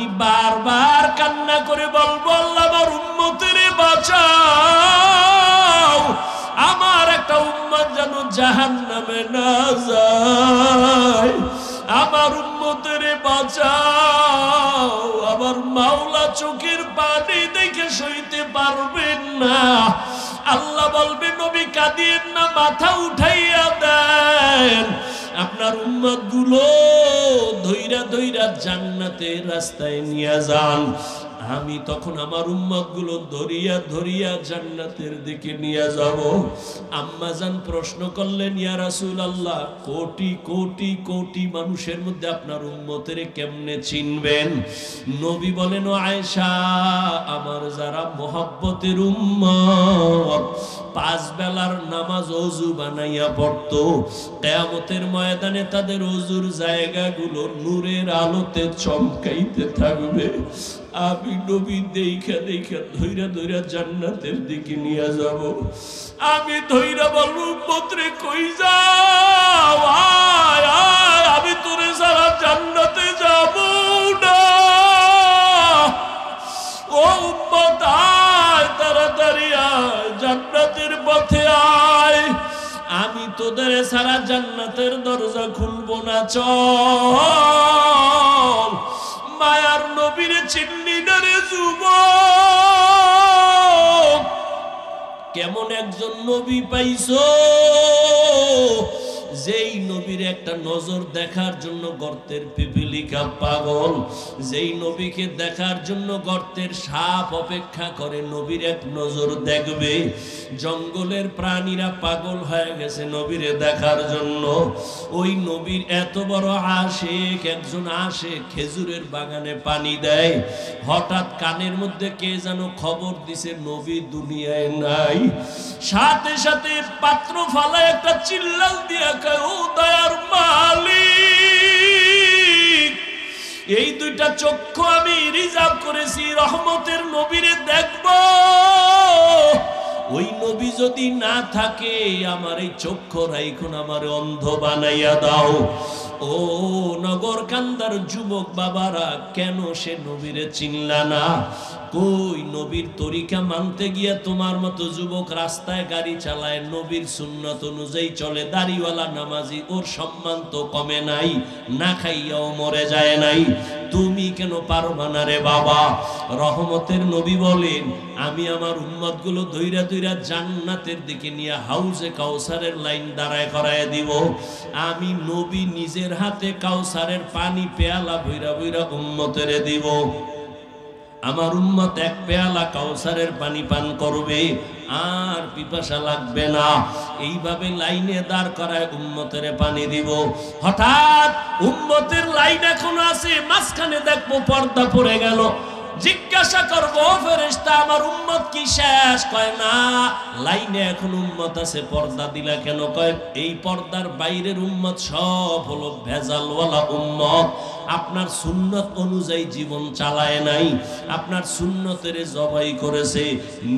আমি বারবার কান্না করে বলবো আল্লাহ আমার উম্মতেরে বাঁচাও, আমার একটা উম্মত যেন জাহান্নামে না যায়, আমার উম্মতেরে বাঁচাও। আমার মাওলা চোখের পানি দেখে সইতে পারবেন না। আল্লাহ বলবে নবী কাঁদিয়েন না, মাথা উঠাইয়া দেন, আপনার উম্মত গুলো ধইরা ধইরা জান্নাতের রাস্তায় নিয়ে যান। আমি তখন আমার উম্মত গুলো ধরিয়া ধরিয়া জান্নাতের দিকে নিয়ে যাব। আম্মা জান প্রশ্ন করলেন, ইয়া রাসূলুল্লাহ, কোটি কোটি কোটি মানুষের মধ্যে আপনার উম্মতের কেমনে চিনবেন? নবী বলেন, ও আয়েশা, আমার যারা মুহাব্বতের উম্মত, 5 বেলার নামাজ ওযু বানাইয়া পড়তো, কিয়ামতের ময়দানে তাদের ওযুর জায়গাগুলো নূরের আলোতে চমকাইতে থাকবে। আমি নবী দেখা দেখা ধইরা ধইরা জান্নাতের দিকে নিয়ে যাব। আমি ধইরা বলবো, উম্মতরে কই যাও, আয় আয়, আমি তোরে সারা জান্নাতে যাব না। ও উম্মত আয়, তাড়াতাড়ি আয়, জান্নাতের পথে আয়, আমি তোদের সারা জান্নাতের দরজা খুলবো না, চল। মায়ার নবীরে চিনলি না রে যুবক? কেমন একজন নবী পাইছো, যেই নবীর একটা নজর দেখার জন্য গর্তের পিপিলিকা পাগল, যেই নবীকে দেখার জন্য গর্তের সাপ অপেক্ষা করে নবীর এক নজর দেখবে। জঙ্গলের প্রাণীরা পাগল হয়ে গেছে নবীরে দেখার জন্য। ওই নবীর এত বড় আশিক একজন আসে, খেজুরের বাগানে পানি দেয়। হঠাৎ কানের মধ্যে কে যেন খবর দিছে নবী দুনিয়ায় নাই। সাথে সাথে পাত্র ফালায় একটা চিল্লাল দিয়া কয়, ও দয়ার মালিক, এই দুইটা চক্ষু আমি রিজার্ভ করেছি রহমতের নবীরে দেখব। ওই নবী যদি না থাকে, আমার এই চক্ষু রাইখুন, আমার অন্ধ বানাইয়া দাও। ও নগর কান্দার যুবক বাবারা, কেন সে নবীরে চিনলা না? কই নবীর তরিকা মানতে গিয়া তোমার মতো যুবক রাস্তায় গাড়ি চালায়, নবীর সুন্নত অনুযায়ী চলে, দাড়িওয়ালা নামাজি, ওর সম্মান তো কমে নাই, না খাইয়াও মরে যায় নাই। তুমি কেন পারবা না রে বাবা? রহমতের নবী বলেন, আমি আমার উম্মত গুলো ধইরা ধইরা জান্নাতের দিকে নিয়ে হাউজে কাউসারের লাইন দাঁড়ায় করায় দিব। আমি নবী নিজের হাতে কাউসারের পানি পেয়ালা বইরা বইরা উম্মতেরে দিব। আমার উম্মত এক পেয়ালা কাউসারের পানি পান করবে, আর পিপাসা লাগবে না। এইভাবে লাইনে দাঁড় করায় উম্মতের পানি দিব। হঠাৎ উম্মতের লাইন এখন আছে, মাঝখানে দেখবো পর্দা পড়ে গেল। জিজ্ঞাসা করবো, ফেরেশতা আমার উম্মত কি শেষ? কয় না, লাইনে এখন উম্মত আছে, পর্দা দিলা কেন? কয় এই পর্দার বাইরের উম্মত সব হলো ভেজালওয়ালা উম্মত, আপনার সুন্নত অনুযায়ী জীবন চালায় নাই, আপনার সুন্নতের জবাই করেছে,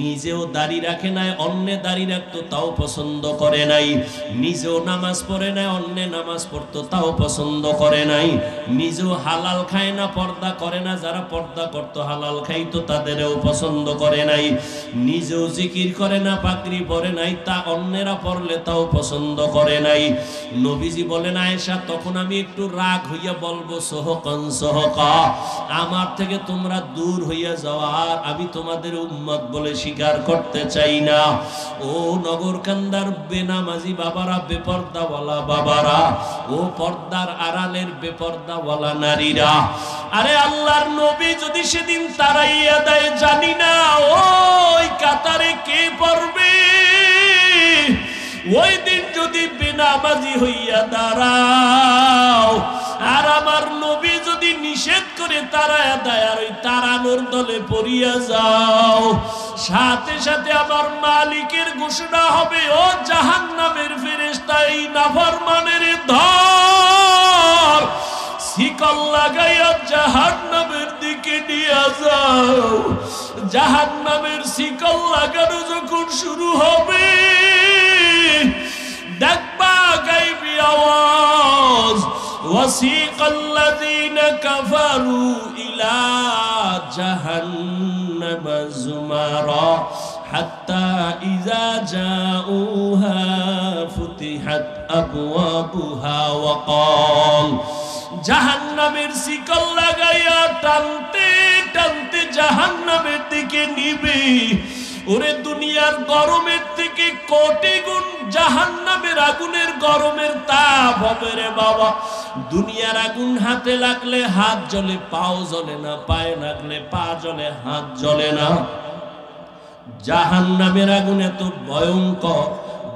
নিজেও দাড়ি রাখে নাই, অন্যে দাড়ি রাখতো তাও পছন্দ করে নাই, নিজেও নামাজ পড়ে নাই, অন্যে নামাজ পড়তো তাও পছন্দ করে নাই, নিজেও হালাল খায় না, পর্দা করে না, যারা পর্দা করতো হালাল খাইতো তাদেরও পছন্দ করে নাই, নিজেও জিকির করে না, পাগড়ি পরে নাই, তা অন্যেরা পড়লে তাও পছন্দ করে নাই। নবীজি বলেন, আয়েশা, তখন আমি একটু রাগ হইয়া বলবো, সোহকান সোহকা, আমার থেকে তোমরা দূর হইয়া যাওয়া, আর আমি তোমাদের উম্মত বলে স্বীকার করতে চাই না। ও নগরকান্দার বেনামাজি বাবারা, বেপর্দাওয়ালা বাবারা, ও পর্দার আড়ালের বেপর্দাওয়ালা নারীরা, আরে আল্লাহর নবী যদি সেদিন তারাইয়া দেয়, জানি না ওই কাতারে কে পড়বে। ওই দিন যদি বেনামাজি হইয়া দাঁড়াও, আর আমার নবী যদি নিষেধ করে তারায়া দেয়, আর ওই তারানোর দলে পড়িয়া যাও, সাথে সাথে আমার মালিকের ঘোষণা হবে, ও জাহান্নামের ফেরেশতা, এই নাফরমানের ধর, শিকল লাগাইয়া জাহান্নামের দিকে নিয়ে যাও। জাহান্নামের শিকল লাগানো যখন শুরু হবে, দেখবা গাইবি আওয়াজ, ওয়াসিকাল্লাযীনা কাফারু ইলা জাহান্নামা যুমারা হাত্তা ইযা জাউহা ফুতিহাত আবওয়াবুহা ওয়া ক্বাল। জাহান্নামের শিকল লাগাইয়া টানতে টানতে জাহান্নামের দিকে নিবে। ওরে দুনিয়ার গরমের থেকে কোটি গুণ জাহান্নামের আগুনের গরমের তাপ হবে রে বাবা। দুনিয়ার আগুন হাতে লাগলে হাত জ্বলে, পাও জ্বলে না, পায়ে লাগলে পা জ্বলে, হাত জ্বলে না। জাহান্নামের আগুন এত ভয়ঙ্কর,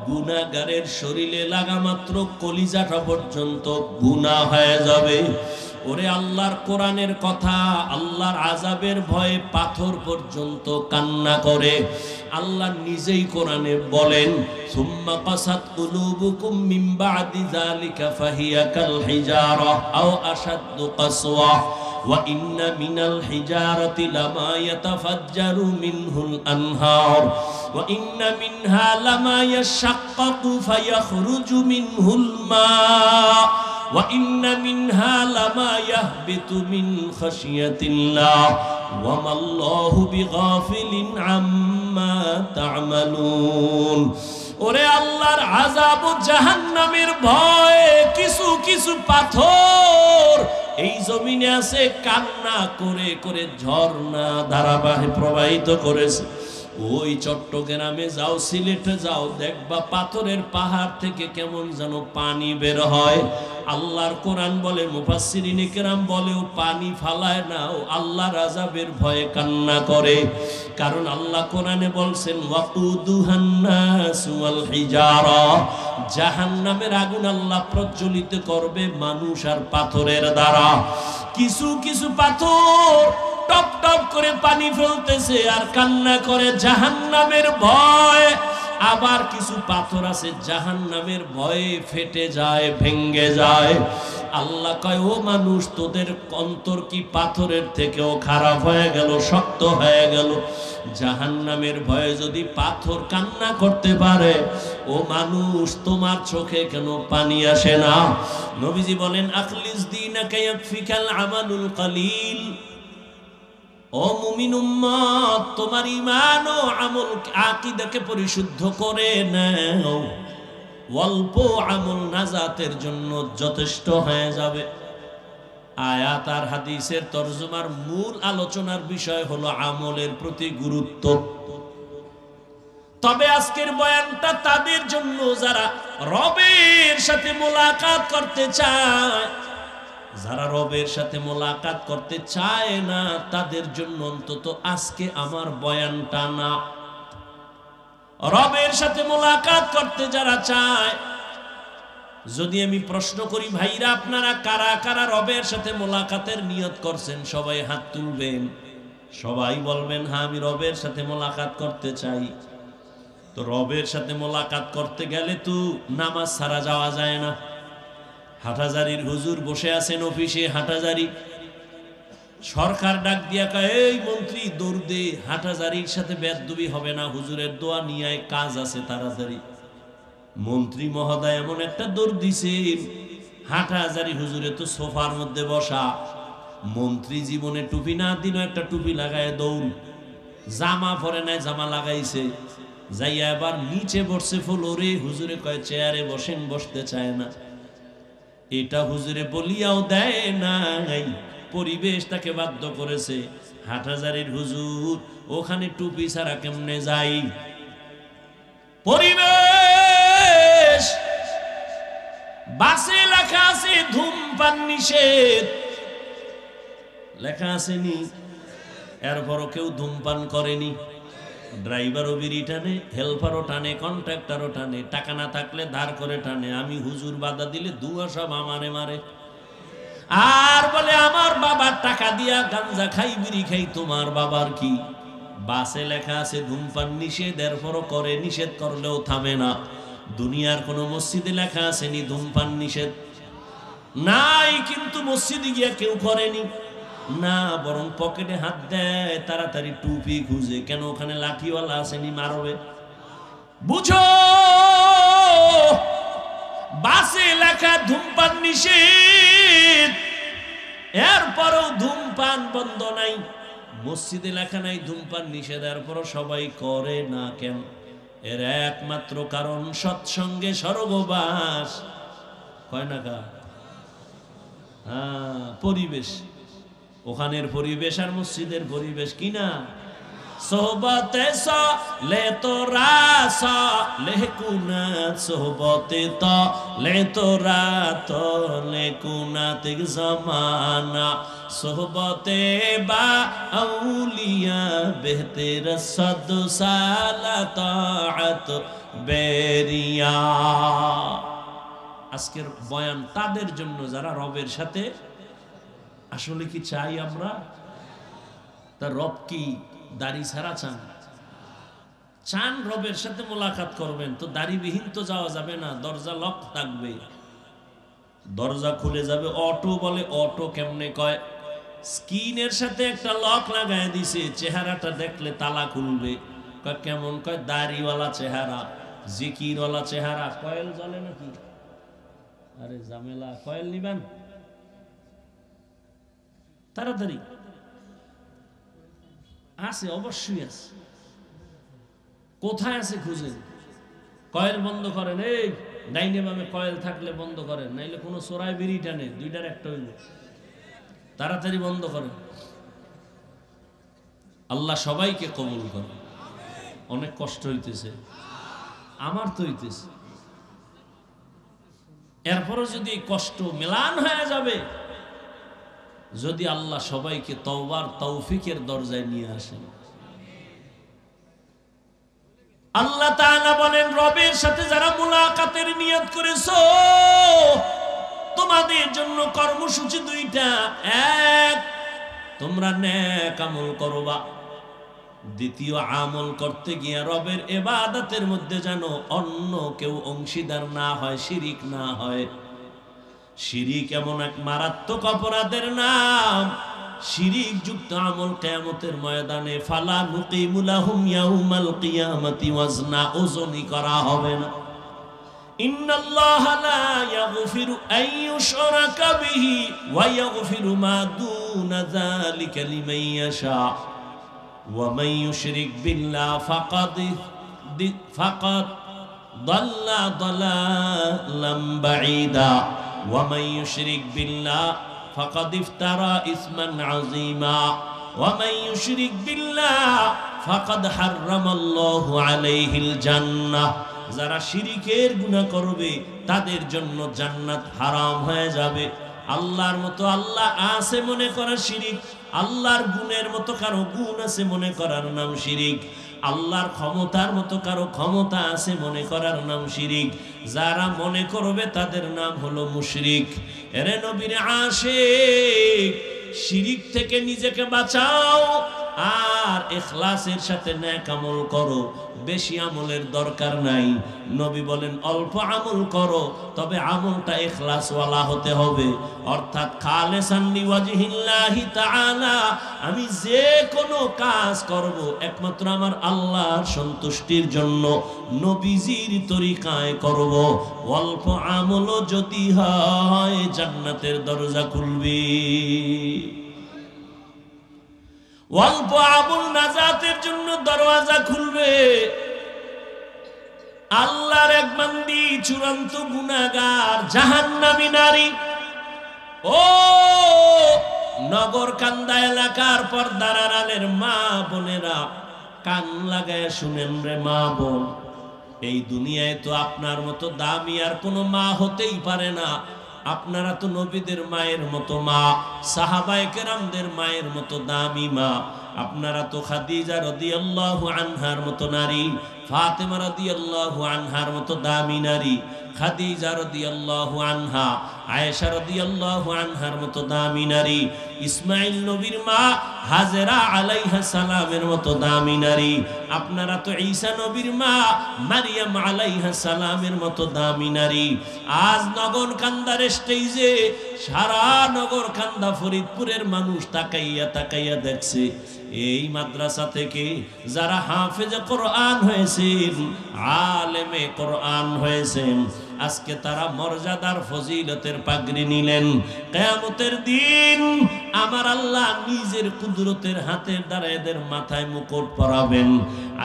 গুনাহগারের শরীরে লাগা মাত্র কলিজাটা পর্যন্ত গুনাহ হয়ে যাবে। ওরে আল্লাহর কোরআনের কথা, আল্লাহর আযাবের ভয়ে পাথর পর্যন্ত কান্না করে। আল্লাহ নিজেই কোরআনে বলেন, সুম্মা কাসাত কুলুবুকুম মিন বাদি যালিকা ফাহিয়া কাল হিজারা আও আশাদ্দু কাসওয়া ওয়া ইন্না মিনাল হিজারাতি লামা ইয়াতাফাজ্জারু মিনহুল আনহার ওয়া ইন্না মিনহা লামা ইয়াশাক্কাকু ফায়াখরুজু মিনহুল মা ওয়া ইন্না মিনহা লামা ইয়াহবিতু মিন খাশিয়াতিল্লাহ ওয়া মাল্লাহু বিগাফিলিন আম্মা তা'মালুন। ওরে আল্লাহর আযাব ও জাহান্নামের ভয়ে কিছু কিছু পাথর এই জমিনে আছে, কান্না করে করে ঝর্ণা ধারাবাহিক প্রবাহিত করেছে। ওই চট্টগ্রামে যাও, সিলেটে যাও, দেখবা পাথরের পাহাড় থেকে কেমন যেন পানি বের হয়। আল্লাহর কোরআন বলে, মুফাসসিরিনে কেরাম বলে, ও পানি ফালায় না, ও আল্লাহর আযাবের ভয়ে কান্না করে। কারণ আল্লাহ কোরআনে বলছেন, ওয়াকুদুহান নাসু ওয়াল হিজারা, জাহান্নামের আগুন আল্লাহ প্রজ্বলিত করবে মানুষ আর পাথরের দ্বারা। কিছু কিছু পাথর টপ টপ করে পানি ফেলতেছে আর কান্না করে জাহান্নামের ভয়। আবার কিছু পাথর আছে জাহান্নামের ভয়ে ফেটে যায়, ভেঙ্গে যায়। আল্লাহ কয়, ও মানুষ, তোদের অন্তর কি পাথরের থেকেও খারাপ হয়ে গেল, শক্ত হয়ে গেল? জাহান্নামের ভয়ে যদি পাথর কান্না করতে পারে, ও মানুষ, তোমার চোখে কেন পানি আসে না? নবীজি বলেন, আখলিস দীনাকা ইয়াকফিকাল আমালুল কালিল। ও মুমিন উম্মত, তোমার ঈমান ও আমল আকীদাকে পরিশুদ্ধ করে নাও, অল্প আমল নাজাতের জন্য যথেষ্ট হয়ে যাবে। আয়াত আর হাদিসের তরজমার মূল আলোচনার বিষয় হলো আমলের প্রতি গুরুত্ব। তবে আজকের বয়ানটা তাদের জন্য যারা রবের সাথে মোলাকাত করতে চায়। যারা রবের সাথে মোলাকাত করতে চায় না, তাদের জন্য অন্তত আজকে আমার বয়ানটা না। রবের সাথে মোলাকাত করতে যারা চায়, যদি আমি প্রশ্ন করি, ভাইরা আপনারা কারা কারা রবের সাথে মোলাকাতের নিয়ত করছেন? সবাই হাত তুলবেন, সবাই বলবেন, হ্যাঁ আমি রবের সাথে মোলাকাত করতে চাই। তো রবের সাথে মোলাকাত করতে গেলে তো নামাজ ছাড়া যাওয়া যায় না। হাটহাজারীর হুজুর বসে আছেন অফিসে, হাটহাজারী সরকার ডাক দিয়া কয়, এই মন্ত্রী দৌড় দে, হাটহাজারীর সাথে বেদবি হবে না, হুজুরের দোয়া নিয়ে কাজ আছে তাড়াতাড়ি। মন্ত্রী মহোদয় এমন একটা দৌড় দিছেন, হাটহাজারী হুজুরে তো সোফার মধ্যে বসা। মন্ত্রী জীবনে টুপি না দিল, একটা টুপি লাগায় দৌড়, জামা পরে নাই, জামা লাগাইছে, যাইয়া এবার নিচে বসছে ফ্লোরে। হুজুরে কয়, চেয়ারে বসেন, বসতে চায় না। এটা হুজুরে বলিয়াও দেয় নাই, পরিবেশ তাকে বাধ্য করেছে। হাটহাজারীর হুজুর ওখানে টুপি ছাড়া কেমনে যাই? পরিবেশ বাসে লেখা আছে ধূমপান নিষেধ, লেখা আসেনি? এরপরও কেউ ধূমপান করেনি। ড্রাইভারও বিড়ি টানে, হেল্পারও টানে, কন্ট্রাক্টরও টানে, টাকা না থাকলে ধার করে টানে। আমি হুজুর বাধা দিলে দুয়া সব আমারে মারে, আর বলে আমার বাবার টাকা দিয়া গাঞ্জা খাই, বিড়ি খাই, তোমার বাবার কি? বাসে লেখা আছে ধূমপান নিষেধ, এরপরও করে, নিষেধ করলেও থামে না। দুনিয়ার কোন মসজিদে লেখা আসেনি ধূমপান নিষেধ? নাই, কিন্তু মসজিদে গিয়া কেউ করেনি না, বরং পকেটে হাত দেয়, তাড়াতাড়ি টুপি খুঁজে। কেন? ওখানে লাঠিওয়ালা আসেনি, মারবে। বুঝো, বাসে লেখা ধূমপান নিষেধ, এরপরও ধূমপান বন্ধ নাই। মসজিদে লেখা নাই ধূমপান নিষেধ, এরপরও সবাই করে না কেন? এর একমাত্র কারণ সৎসঙ্গে স্বর্গবাস। কয় না কা? হ্যাঁ, পরিবেশ, ওখানের পরিবেশ আর মসজিদের পরিবেশ কিনা। সোহবতে লে তোরা লে কুনাত, সোহবতে তো লে তোরা তো লে কুনাত জমানা, সোহবতে বা আউলিয়া বেহতের সদ সালাত বেরিয়া। আজকের বয়ান তাদের জন্য যারা রবের সাথে আসলে কি চাই আমরা? তার রব কি দাড়ি ছাড়া চান? চান রবের সাথে মোলাকাত করবেন, তো দাড়িবিহীন তো যাওয়া যাবে না, দরজা লক থাকবে, দরজা খুলে যাবে। অটো বলে, অটো কেমনে কয়? স্কিনের সাথে একটা লক লাগায় দিছে, চেহারাটা দেখলে তালা খুলবে। কয় কেমন? কয় দাড়িওয়ালা চেহারা, জিকিরওয়ালা চেহারা। কয়েল জ্বলে নাকি? আরে ঝামেলা, কয়েল নিবেন তাড়াতাড়ি। আছে, অবশ্যই আছে। কোথায় আছে খুঁজেন। কয়েল বন্ধ করেন, এই ডাইনে বামে কয়েল থাকলে বন্ধ করেন, নাইলে কোনো চোরাই বিড়ি টানে, দুইটার একটা হইল, তাড়াতাড়ি বন্ধ করেন। আল্লাহ সবাইকে কবুল করে। অনেক কষ্ট হইতেছে, আমার তো হইতেছে। এরপরও যদি কষ্ট মেলান হয়ে যাবে, যদি আল্লাহ সবাইকে তওবার তৌফিকের দরজায় নিয়ে আসেন। আল্লাহ তাআলা বলেন, রবের সাথে যারা মুলাকাতের নিয়ত করেছো, তোমাদের জন্য কর্মসূচি দুইটা। এক, তোমরা নেক আমল করবা। দ্বিতীয়, আমল করতে গিয়ে রবের ইবাদতের মধ্যে যেন অন্য কেউ অংশীদার না হয়, শিরিক না হয়। শিরিক এমন এক মারাত্মক অপরাধের নাম, শিরিক যুক্ত আমল কিয়ামতের ময়দানে ফালা নুকিমু লাহুম ইয়াউমাল কিয়ামাতি ওয়াজনা, ওজনই করা হবে না। ইন্নাল্লাহা লা ইয়াগফিরু আন ইউশরাকা বিহি ওয়া ইয়াগফিরু মা দুনা যালিকা লিমান ইয়াশা ওয়া মান ইউশরিক বিল্লাহি ফাকাদ দাল্লা দালালাম বাঈদা ওয়া মান ইউশরিক বিল্লাহি ফাকাদ ইফতারা ইসমান আযীমা ওয়া মান ইউশরিক বিল্লাহি ফাকাদ হাররামাল্লাহু আলাইহিল জান্নাহ। যারা শিরিকের গুনাহ করবে তাদের জন্য জান্নাত হারাম হয়ে যাবে। আল্লাহর মতো আল্লাহ আছে মনে করা শিরিক, আল্লাহর গুণের মতো কারো গুণ আছে মনে করার নাম শিরিক, আল্লাহর ক্ষমতার মতো কারো ক্ষমতা আছে মনে করার নাম শিরিক। যারা মনে করবে তাদের নাম হলো মুশরিক। এরে নবীর আশিক, শিরিক থেকে নিজেকে বাঁচাও আর ইখলাসের সাথে নেক আমল করো। বেশি আমলের দরকার নাই। নবী বলেন অল্প আমল করো, তবে আমলটা ইখলাসওয়ালা হতে হবে, অর্থাৎ খালিসান লিওয়াজহিল্লাহি তাআলা। আমি যে কোনো কাজ করব একমাত্র আমার আল্লাহর সন্তুষ্টির জন্য, নবীজির তরিকায় করব। অল্প আমলও যদি হয় জান্নাতের দরজা খুলবে। অল্প আমল নাজাতের জন্য দরওয়াজা খুলবে। আল্লাহর এক বান্দি চূড়ান্ত গুনাহগার, জাহান্নামী নারী। ও নগর কান্দা এলাকার পর্দার আড়ালের মা বোনেরা, কান লাগায় শুনেন রে মা বোন, এই দুনিয়ায় তো আপনার মতো দামি আর কোনো মা হতেই পারে না। আপনারা তো নবীদের মায়ের মতো মা, সাহাবায়ে কেরামদের মায়ের মতো দামি মা। আপনারা তো খাদিজা রাদিয়াল্লাহু আনহার মতো নারী, ফাতেমা রাদিয়াল্লাহু আনহার মতো দামি নারী, খাদিজা রাদিয়াল্লাহু আনহা, আয়েশা রাদিয়াল্লাহু আনহার মতো দামি নারী, ইসমাইল নবীর মা হাজেরা আলাইহা সালামের মতো দামি নারী। আপনারা তো ঈসা নবীর মা মারিয়াম আলাইহা সালামের মতো দামি নারী। আজ নগর কান্দার স্টেজে সারা নগর কান্দা ফরিদপুরের মানুষ তাকাইয়া তাকাইয়া দেখছে, এই মাদ্রাসা থেকে যারা হাফেজে কোরআন হয়েছেন, আলেমে কোরআন হয়েছেন, আজকে তারা মর্যাদার ফজিলতের পাগড়ি নিলেন। কিয়ামতের দিন আমার আল্লাহ নিজের কুদরতের হাতের দ্বারা এদের মাথায় মুকুট পরাবেন।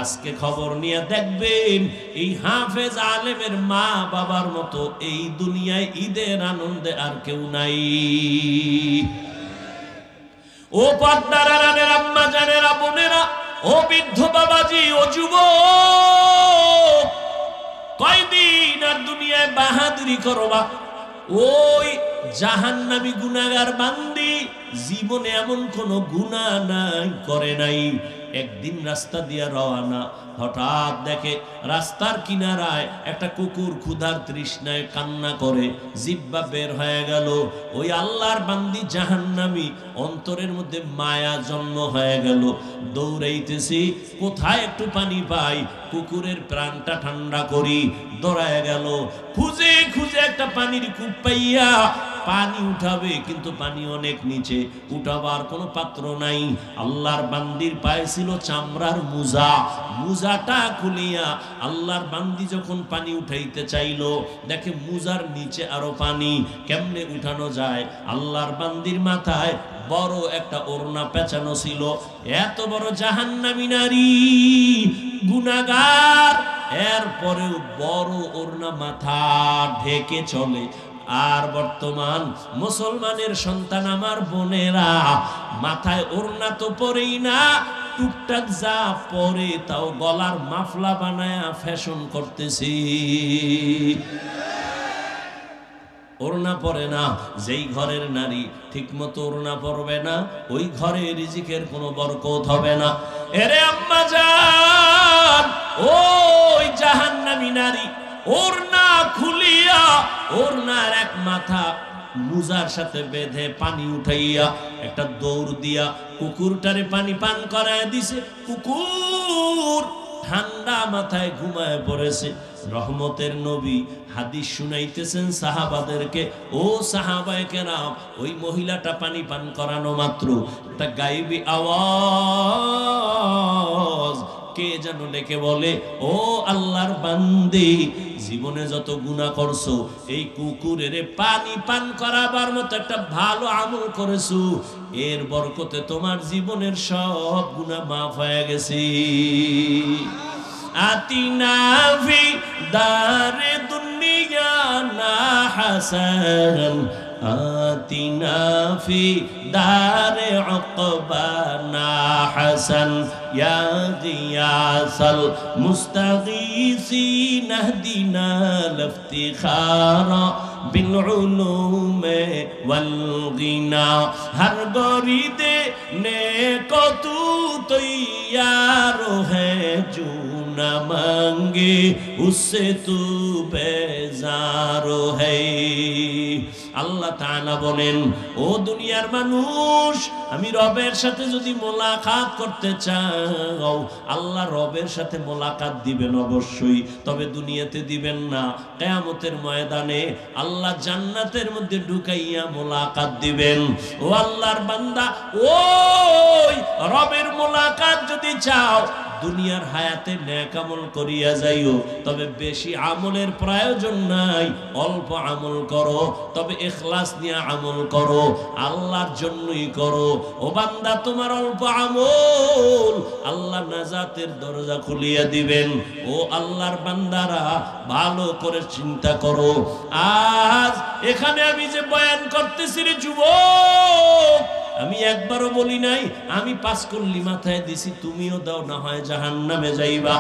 আজকে খবর নিয়ে দেখবেন এই হাফেজ আলেমের মা বাবার মতো এই দুনিয়ায় ঈদের আনন্দে আর কেউ নাই। ও পর্দার আড়ালের আম্মা জানেরা, বোনেরা, ও বৃদ্ধ বাবাজি, ও যুবক, কয়দিন আর দুনিয়ায় বাহাদুরি করবা? ওই জাহান্নামী গুনাহগার বান্দি জীবনে এমন কোন গুনাহ নাই করে নাই। একদিন রাস্তা দিয়া রওনা, হঠাৎ দেখে রাস্তার কিনারায় একটা কুকুর ক্ষুধার তৃষ্ণায় কান্না করে, জিহ্বা বের হয়ে গেল। ওই আল্লাহর বান্দি জাহান্নামী অন্তরের মধ্যে মায়া জন্ম হয়ে গেল। দৌড়াইতেছি, কোথায় একটু পানি পাই, কুকুরের প্রাণটা ঠান্ডা করি। দৌড়ায় গেল, খুঁজে খুঁজে একটা পানির কূপ পাইয়া পানি উঠাবে, কিন্তু পানি অনেক নিচে, উঠাবার কোনো পাত্র নাই। আল্লাহর বান্দির পায়ে ছিল চামড়ার মুজা, মুজাটা খুলিয়া আল্লাহর বান্দি যখন পানি উঠাইতে চাইল, দেখে মুজার নিচে আরো পানি, কেমনে উঠানো যায়? আল্লাহর বান্দির মাথায় বড় একটা ওড়না পেঁচানো ছিল। এত বড় জাহান্নামী নারী, গুনাহগার, এরপরেও বড় ওড়না মাথা ঢেকে চলে। আর বর্তমান মুসলমানের সন্তান আমার বোনেরা মাথায় ওড়না তো পরেই না, টুকটাক যা পরে তাও গলার মাফলা বানায়া ফ্যাশন করতেছি। ওড়না পরে না। যেই ঘরের নারী ঠিক মতো ওড়না পরবে না, ওই ঘরে রিজিকের কোনো বরকত হবে না। এরে আম্মা জান, ওই জাহান্নামী নারী ওড়না খুলিয়া ওড়নার এক মাথা মুজার সাথে বেঁধে পানি উঠাইয়া একটা দৌড় দিয়া কুকুরটারে পানি পান করায় দিছে। কুকুর ঠান্ডা মাথায় ঘুমায় পড়েছে। রহমতের নবী হাদিস শুনাইতেছেন সাহাবাদেরকে, ও সাহাবায়ে কেরাম, ওই মহিলাটা পানি পান করানো মাত্র একটা গায়েবী আওয়াজ কে যেন ডেকে বলে, ও আল্লাহর বান্দি, জীবনে যত গুনাহ করছো, এই কুকুরের পানি পান করাবার মতো একটা ভালো আমল করেছো, এর বরকতে তোমার জীবনের সব গুনাহ মাফ হয়ে গেছে। আতিনা ফি দারে দুনিয়া না হাসান, আতিনা ফি দারে উকবানা হাসান, ইয়া গিয়াসাল মুস্তাগীসিন ইহদিনা লিফতিখারা বিল উলুমে ওয়াল গিনা। হর গরিদে নেকো তু তৈয়ার হ্যায়, জু না মাঙ্গে উসসে তু বেজার হ্যায়। আল্লাহ তাআলা বলেন, ও দুনিয়ার মানুষ, আমি রবের সাথে যদি মোলাকাত করতে চাও, আল্লাহ রবের সাথে মোলাকাত দিবেন অবশ্যই, তবে দুনিয়াতে দিবেন না। কিয়ামতের ময়দানে আল্লাহ জান্নাতের মধ্যে ঢুকাইয়া মোলাকাত দিবেন। ও আল্লাহর বান্দা, ওই রবের মোলাকাত যদি চাও, দুনিয়ার হায়াতে নেক আমল করিয়া যাইও, তবে বেশি আমলের প্রয়োজন নাই, অল্প আমল করো, তবে ইখলাস নিয়ে আমল করো, আল্লাহর জন্যই করো। ও বান্দা, তোমার অল্প আমল আল্লাহ নাজাতের দরজা খুলিয়া দিবেন। ও আল্লাহর বান্দারা, ভালো করে চিন্তা করো। আজ এখানে আমি যে বয়ান করতেছি রে যুবক, আমি একবারও বলি নাই আমি 5 কল্লি মাথায় দিছি, তুমিও দাও, না হয় জাহান্নামে যাইবা।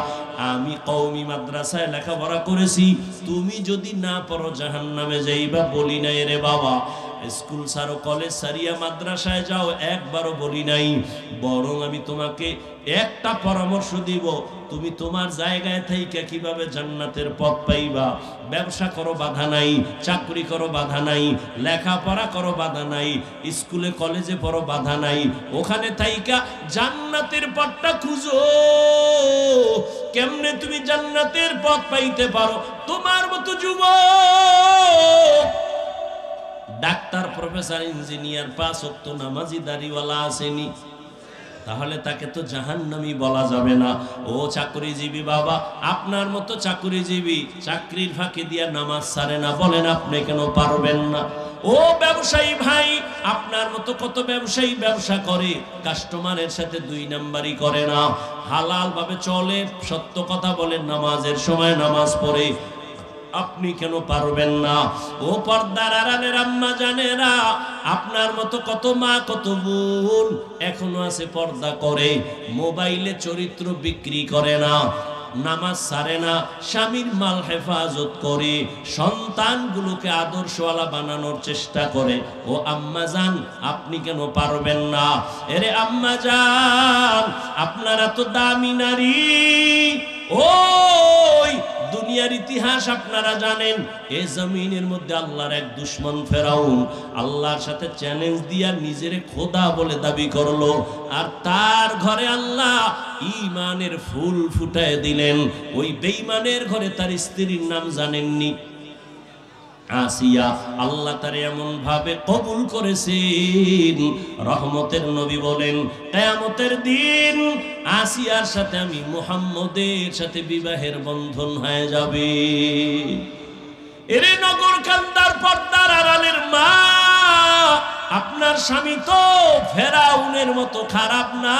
আমি কওমি মাদ্রাসায় লেখাপড়া করেছি, তুমি যদি না পড়ো জাহান্নামে যাইবা বলি নাই রে বাবা। স্কুল সারো, কলেজ সারিয়া মাদ্রাসায় যাও, একবারও বলি নাই। বরং আমি তোমাকে একটা পরামর্শ দিব, তুমি তোমার জায়গায় থেকে কিভাবে জান্নাতের পথ পাইবা। ব্যবসা করো, বাধা নাই, চাকরি করো, বাধা নাই, লেখাপড়া করো, বাধা নাই, স্কুলে কলেজে পড়ো, বাধা নাই, ওখানে থাইকা জান্নাতের পথটা খুঁজো। কেমনে তুমি জান্নাতের পথ পাইতে পারো? তোমার মতো যুবক, ডাক্তার, প্রফেসর, ইঞ্জিনিয়ার, 5 ওয়াক্ত নামাজি, দাড়িওয়ালা আসেনি, তাহলে তাকে তো জাহান্নামী বলা যাবে না। ও চাকরিজীবী বাবা, আপনার মতো চাকরিজীবী চাকরির ফাঁকি দিয়া নামাজ ছাড়ে না, বলেন আপনি কেন পারবেন না? ও ব্যবসায়ী ভাই, আপনার মতো কত ব্যবসায়ী ব্যবসা করে, কাস্টমারের সাথে দুই নাম্বারি করে না, হালাল ভাবে চলে, সত্য কথা বলেন, নামাজের সময় নামাজ পড়ে, আপনি কেন পারবেন না? ও পর্দার আড়ালের আম্মা জানেরা, আপনার মতো কত মা কত বোন এখনো আছে পর্দা করে, মোবাইলে চরিত্র বিক্রি করে না, নামাজ ছাড়ে না, স্বামীর মাল হেফাজত করে, সন্তানগুলোকে আদর্শওয়ালা বানানোর চেষ্টা করে। ও আম্মা জান, আপনি কেন পারবেন না? এরে আম্মা জান, আপনারা তো দামি নারী। ওই দুনিয়ার ইতিহাস আপনারা জানেন, এই জমিনের মধ্যে আল্লাহর এক দুশমন ফেরাউন আল্লাহর সাথে চ্যালেঞ্জ দিয়া নিজের খোদা বলে দাবি করলো, আর তার ঘরে আল্লাহ ঈমানের ফুল ফুটায় দিলেন। ওই বেঈমানের ঘরে তার স্ত্রীর নাম জানেননি? আসিয়া। আল্লাহ তার এমন ভাবে কবুল করেছেন, রহমতের নবী বলেন, কিয়ামতের দিন আসিয়ার সাথে আমি মুহাম্মদের সাথে বিবাহের বন্ধন হয়ে যাবে। এরে নগর কান্দার পর্দার আড়ালের মা, আপনার স্বামী তো ফেরাউনের মতো খারাপ না।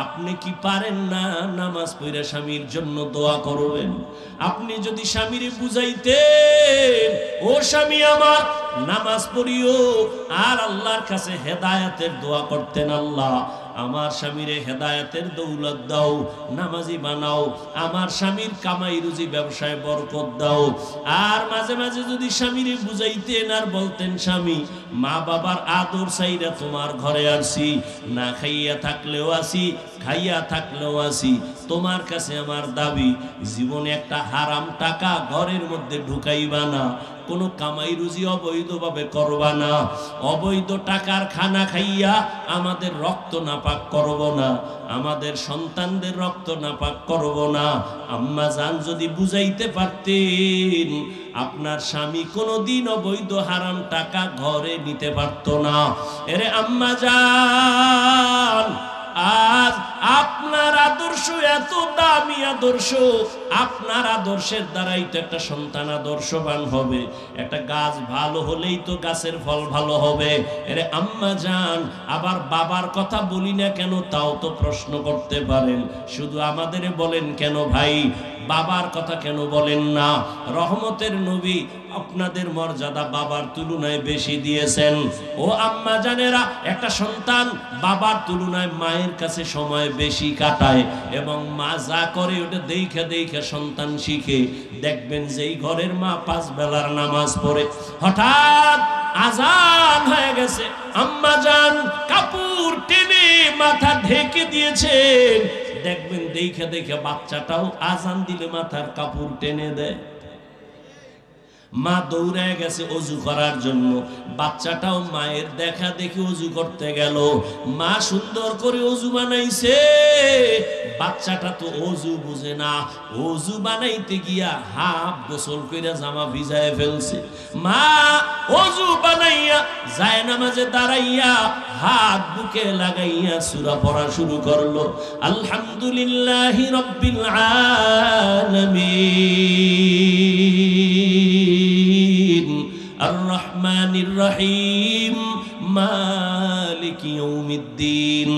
আপনি কি পারেন না নামাজ পড়ে স্বামীর জন্য দোয়া করবেন? আপনি যদি স্বামীরে বুঝাইতেন, ও স্বামী আমার নামাজ পড়িও, আর আল্লাহর কাছে হেদায়েতের দোয়া করতেন, আল্লাহ আমার স্বামীরে হেদায়েতের দৌলত দাও, নামাজি বানাও, আমার স্বামীর কামাই রুজি ব্যবসায় বরকত দাও। আর মাঝে মাঝে যদি স্বামীরে বুঝাইতেন আর বলতেন, স্বামী মা বাবার আদর চাইরা তোমার ঘরে আসি, না খাইয়া থাকলেও আসি, খাইয়া থাকলেও আসি, তোমার কাছে আমার দাবি, জীবনে একটা হারাম টাকা ঘরের মধ্যে ঢুকাইবা না, কোনো কামাই রুজি অবৈধভাবে করবা না, অবৈধ টাকার খানা খাইয়া আমাদের রক্ত নাপাক করব না, আমাদের সন্তানদের রক্ত নাপাক করব না। আম্মা জান যদি বুঝাইতে পারতেন, আপনার স্বামী কোনোদিন অবৈধ হারাম টাকা ঘরে নিতে পারত না। এরে আম্মা জান, আজ আপনার আদর্শ এত দামি আদর্শ, আপনার আদর্শের দ্বারাই তো একটা সন্তান আদর্শবান হবে, একটা গাছ ভালো হলেই তো গাছের ফল ভালো হবে। এরে আম্মা জান, আবার বাবার কথা বলি না কেন তাও তো প্রশ্ন করতে পারেন, শুধু আমাদের বলেন কেন ভাই, বাবার কথা কেন বলেন না? রহমতের নবী আপনাদের মর্যাদা বাবার তুলনায় বেশি দিয়েছেন। ও আম্মা জানেরা, একটা সন্তান বাবার তুলনায় মায়ের কাছে সময় বেশি কাটায়, এবং মা যা করে ওটা দেখে দেখে সন্তান শিখে। দেখবেন যেই ঘরের মা 5 বেলার নামাজ পড়ে, হঠাৎ আজান হয়ে গেছে, আম্মা জান কাপড় টেনে মাথা ঢেকে দিয়েছেন, দেখবেন দেখে দেখে বাচ্চাটাও আজান দিলে মাথার কাপড় টেনে দেয়। মা দৌড়ায় গেছে অজু করার জন্য, বাচ্চাটাও মায়ের দেখা দেখি অজু করতে গেল, মা সুন্দর করে অজু বানাইছে, বাচ্চাটা তো অজু বুঝে না, অজু বানাইতে গিয়া হাফ গোসল কইরা জামা ভিজায় ফেলছে। মা অজু বানাইয়া যায় নামাজে দাঁড়াইয়া হাত বুকে লাগাইয়া সূরা পড়া শুরু করলো, আলহামদুলিল্লাহি রাব্বিল আলামিন আর-রহমানির রহিম মালিকি ইয়াউমিদ্দিন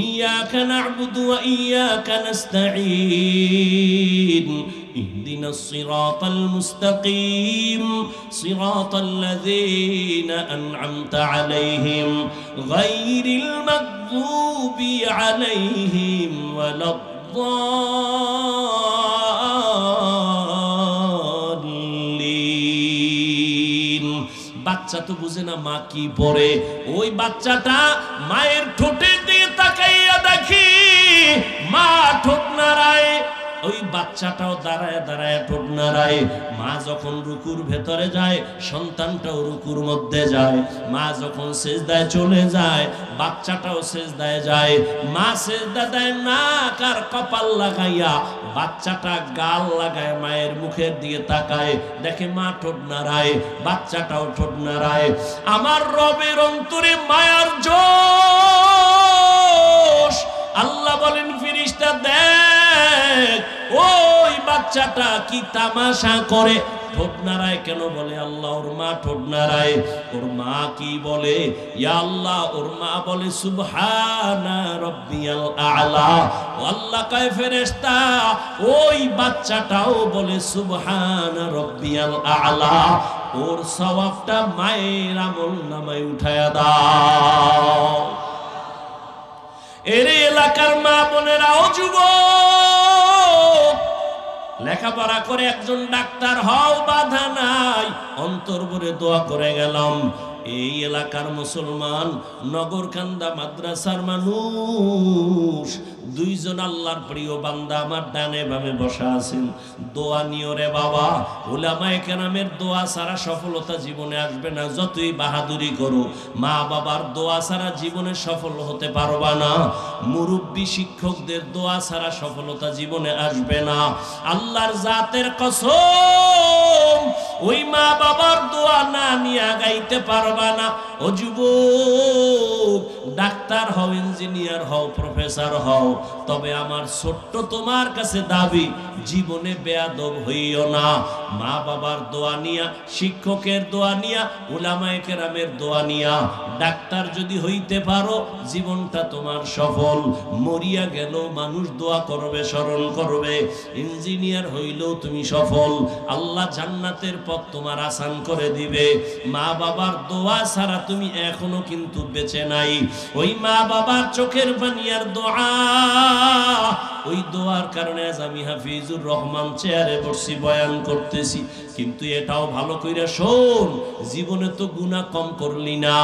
ইয়্যাকা না'বুদু ওয়া ইয়্যাকা নাস্তাঈন ইহদিনাস সিরাতাল মুস্তাকিম সিরাতাল লাযীনা আন'আমতা আলাইহিম গায়রিল মাগযুবি আলাইহিম ওয়ালাদ-দাল্লিন। বাচ্চা তো বুঝে না মা কি পড়ে, ওই বাচ্চাটা মায়ের ঠোঁটের দিকে তাকাইয়া দেখি মা ঠোঁট নাড়ায়, ওই বাচ্চাটাও দাঁড়ায় দাঁড়ায় ঠোঁট নাড়ায়। মা যখন রুকুর ভেতরে যায়, সন্তানটাও রুকুর মধ্যে যায়। মা যখন সেজদায় চলে যায়, বাচ্চাটাও সেজদায় যায়। মা সেজদা দেয় নাক আর কপাল লাগাইয়া, বাচ্চাটা গাল লাগায় মায়ের মুখের দিকে তাকায়, দেখে মা ঠোঁট নাড়ায়, বাচ্চাটাও ঠোঁট নাড়ায়। আমার রবের অন্তরে মায়ার জোর বাচ্চাটা কি তামাশা করে, ঠোঁট নাড়ায় কেন বলে আল্লাহ? ওর মা ঠোঁট নাড়ায়, ওর মা কি বলে? ইয়া আল্লাহ। ওর মা বলে সুবহানা রাব্বিয়াল আ'লা। ও আল্লাহ কয় ফেরেশতা, ওই বাচ্চাটাও বলে সুবহানা রাব্বিয়াল আ'লা। ওর সওয়াবটা মায়ের আমল নামায় উঠায়া দাও। এর এলাকার মা বোনেরা, ও যুবক, লেখাপড়া করে একজন ডাক্তার হও, বাধা নাই, অন্তর ভরে দোয়া করে গেলাম। এই এলাকার মুসলমান, নগরকান্দা মাদ্রাসার মানুষ, দুইজন আল্লাহর প্রিয় বান্দা আমার ডানে বামে বসা আছেন। দোয়া নিও রে বাবা। উলামায়ে কেরামের দোয়া ছাড়া সফলতা জীবনে আসবে না। যতই বাহাদুরি করো, মা বাবার দোয়া ছাড়া জীবনে সফল হতে পারবা না। মুরব্বী শিক্ষকদের দোয়া ছাড়া সফলতা জীবনে আসবে না। আল্লাহর জাতের কসম, ওই মা বাবার দোয়া না নিয়ে আগাইতে পারবা না। ও যুবক, ডাক্তার হও, ইঞ্জিনিয়ার হও, প্রফেসর হও, তবে আমার ছোট্ট তোমার কাছে দাবি, জীবনে বেয়াদব হইও না। মা বাবার দোয়া নিয়া, শিক্ষকের দোয়া নিয়া, উলামায়ে কেরামের দোয়া নিয়া ডাক্তার যদি হইতে পারো, জীবনটা তোমার সফল। মরিয়া গেল মানুষ দোয়া করবে, স্মরণ করবে। ইঞ্জিনিয়ার হইলেও তুমি সফল, আল্লাহ জান্নাতের পথ তোমার আসান করে দিবে। মা বাবার দোয়া ছাড়া তুমি এখনো কিন্তু বেঁচে নাই। ওই মা বাবার চোখের পানিয়ার দোয়া, ওই দোয়ার কারণে আজ আমি হাফিজুর রহমান চেয়ারে বসছি, বয়ান করতেছি। কিন্তু এটাও ভালো কইরা শোন, জীবনে তো গুনাহ কম করলি না।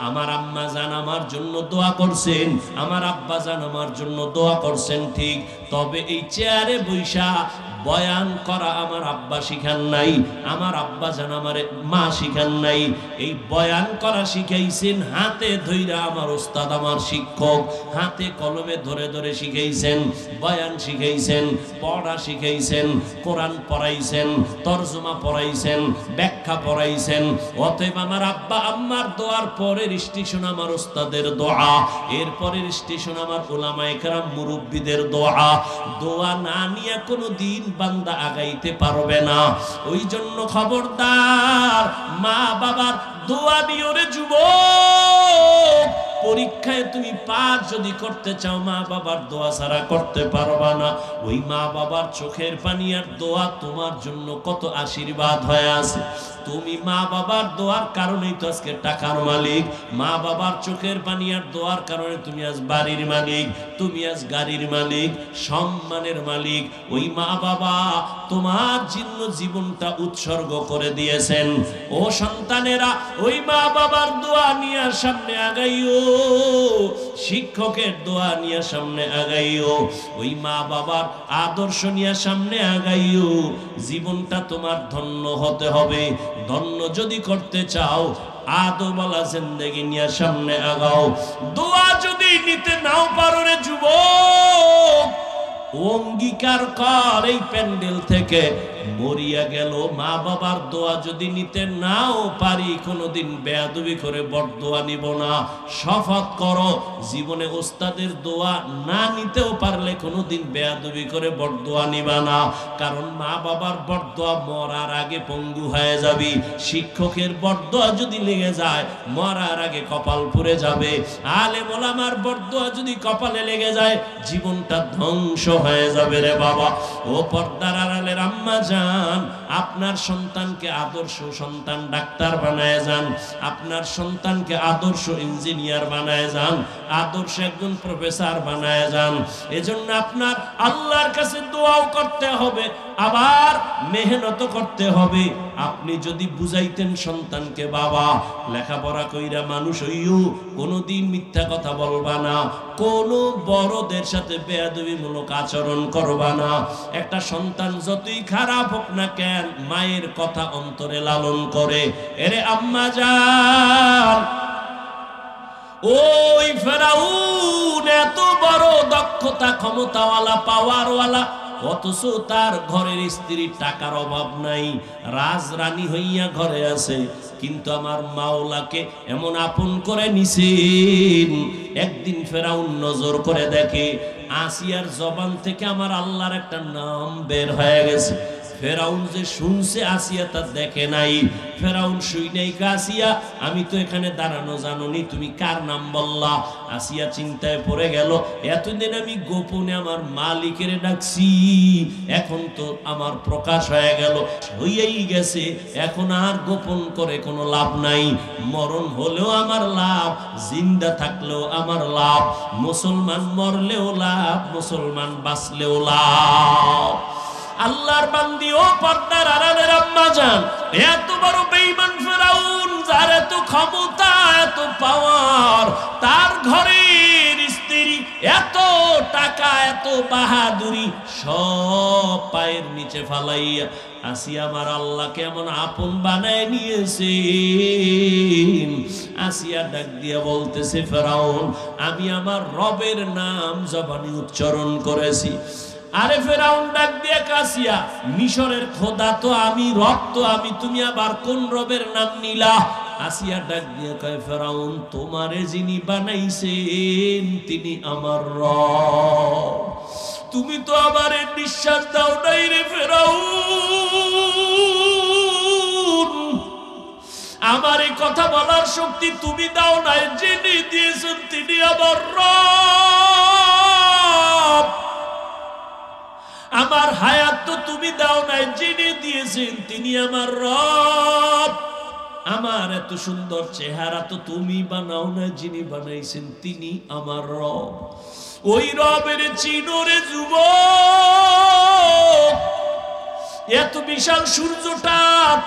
আমার আম্মা জান আমার জন্য দোয়া করছেন, আমার আব্বা জান আমার জন্য দোয়া করছেন, ঠিক। তবে এই চেয়ারে বৈশা বয়ান করা আমার আব্বা শিখান নাই, আমার আব্বা জান আমার মা শিখান নাই। এই বয়ান করা শিখাইছেন হাতে ধইরা আমার ওস্তাদ, আমার শিক্ষক, হাতে কলমে ধরে ধরে শিখাইছেন, বয়ান শিখাইছেন, পড়া শিখাইছেন, কোরআন পড়াইছেন, তরজমা পড়াইছেন, ব্যাখ্যা পড়াইছেন। অতএব আমার আব্বা আম্মার দোয়ার পরের স্টেশন আমার ওস্তাদের দোয়া, এরপরের স্টেশন আমার উলামায়ে কেরাম মুরব্বিদের দোয়া। দোয়া না নিয়ে কোনো দিন বান্দা আগাইতে পারবে না। ওই জন্য খবরদার, মা বাবার দোয়া নিও রে যুবক। পরীক্ষায় তুমি পাস যদি করতে চাও, মা বাবার দোয়া ছাড়া করতে পারবা না। ওই মা বাবার চোখের পানি আর দোয়া তোমার জন্য কত আশীর্বাদ হয়ে আছে। তুমি মা বাবার দোয়ার কারণেই তো আজকে টাকার মালিক। মা বাবার চোখের পানি আর দোয়ার কারণে তুমি আজ বাড়ির মালিক, তুমি আজ গাড়ির মালিক, সম্মানের মালিক। ওই মা বাবা তোমার জন্য জীবনটা উৎসর্গ করে দিয়েছেন। ও সন্তানেরা, ওই মা বাবার দোয়া নিয়ে সামনে আগাইও, শিক্ষকের দোয়া নিয়ে সামনে আগাইও, ওই মা বাবার আদর্শ নিয়ে সামনে আগাইও। জীবনটা তোমার ধন্য হতে হবে। ধন্য যদি করতে চাও, আদবওয়ালা জিন্দেগি নিয়ে সামনে আগাও। দোয়া যদি নিতে নাও পারো রে যুবক, অঙ্গীকার কর এই প্যান্ডেল থেকে, মরিয়া গেল মা বাবার দোয়া যদি নিতে নাও পারি, কোনোদিন বেয়াদবি করে বরদোয়া নিব না। শপথ করো, জীবনে ওস্তাদের দোয়া না নিতেও পারলে কোনোদিন বেয়াদবি করে বরদোয়া নিবা না। কারণ মা বাবার বরদোয়া মরার আগে পঙ্গু হয়ে যাবি। শিক্ষকের বরদোয়া যদি লেগে যায়, মরার আগে কপাল পুড়ে যাবে। আলেম ওলামার বরদোয়া যদি কপালে লেগে যায়, জীবনটা ধ্বংস হয়ে যাবে রে বাবা। ও পর্দার আড়ালের আম্মা যান, আপনার সন্তানকে আদর্শ সন্তান ডাক্তার বানায় যান, আপনার সন্তানকে আদর্শ ইঞ্জিনিয়ার বানায় যান, আদর্শ একজন প্রফেসর বানায় যান। এজন্য আপনার আল্লাহর কাছে দোয়াও করতে হবে, আবার মেহনত করতে হবে। আপনি যদি বুঝাইতেন সন্তানকে, বাবা লেখাপড়া কইরা মানুষ হইও, কোনোদিন মিথ্যা কথা বলবা না, কোনো বড়দের সাথে বেয়াদবিমূলক আচরণ করবা না। একটা সন্তান যতই খারাপ হোক না কেন, মায়ের কথা অন্তরে লালন করে। এরে আম্মা জান, ওই ফেরাউন এত বড় দক্ষতা, ক্ষমতাওয়ালা, পাওয়ারওয়ালা, অথচ তার ঘরের স্ত্রীর টাকার অভাব নাই, রাজরানী হইয়া ঘরে আছে, কিন্তু আমার মাওলাকে এমন আপন করে নিছেন। একদিন ফেরাউন নজর করে দেখে আসিয়ার জবান থেকে আমার আল্লাহর একটা নাম বের হয়ে গেছে। ফেরাউন যে শুনছে আসিয়া তা দেখে নাই। ফেরাউন শুই নাই, আসিয়া আমি তো এখানে দাঁড়ানো জানোনি, তুমি কার নাম বললা? আসিয়া চিন্তায় পড়ে গেল, এতদিন আমি গোপনে আমার মালিকের ডাকছি, এখন তো আমার প্রকাশ হয়ে গেল, হইয়াই গেছে, এখন আর গোপন করে কোনো লাভ নাই। মরণ হলেও আমার লাভ, জিন্দা থাকলেও আমার লাভ। মুসলমান মরলেও লাভ, মুসলমান বাঁচলেও লাভ। আল্লাহর বান্দি ও পর্দার আড়ালের আম্মা জান, এত বড় বেঈমান ফেরাউন, যার এত ক্ষমতা, এত পাওয়ার, তার ঘরের স্ত্রী, এত টাকা, এত বাহাদুরি, সব পায়ের নিচে ফালাইয়া আসিয়া আমার আল্লাহকে এমন আপন বানায় নিয়েছে। আসিয়া ডাক দিয়া বলতেছে, ফেরাউন আমি আমার রবের নাম জবানে উচ্চারণ করেছি। আরে ফেরাউন ডাক দিয়া কাসিয়া, মিশরের খোদা তো আমি, রব তো আমি, তুমি আবার কোন রবের নাম নিলা? আসিয়া ডাক দিয়া কয়, ফেরাউন তোমারে যিনি বানাইছেন তিনি আমার রব, তুমি তো আমারে নিঃশ্বাস দাও নাই রে ফেরাউন, আমার এই কথা বলার শক্তি তুমি দাও নাই, যিনি দিয়েছেন তিনি আমার রব, আমার হায়াত তো তুমি দাও নাই, যিনি দিয়েছেন তিনি আমার রব, আমার এত সুন্দর চেহারা তো তুমি বানাও না, যিনি বানাইছেন তিনি আমার রব। ওই রবের চিনোরে যুবক, এত বিশাল সূর্যটা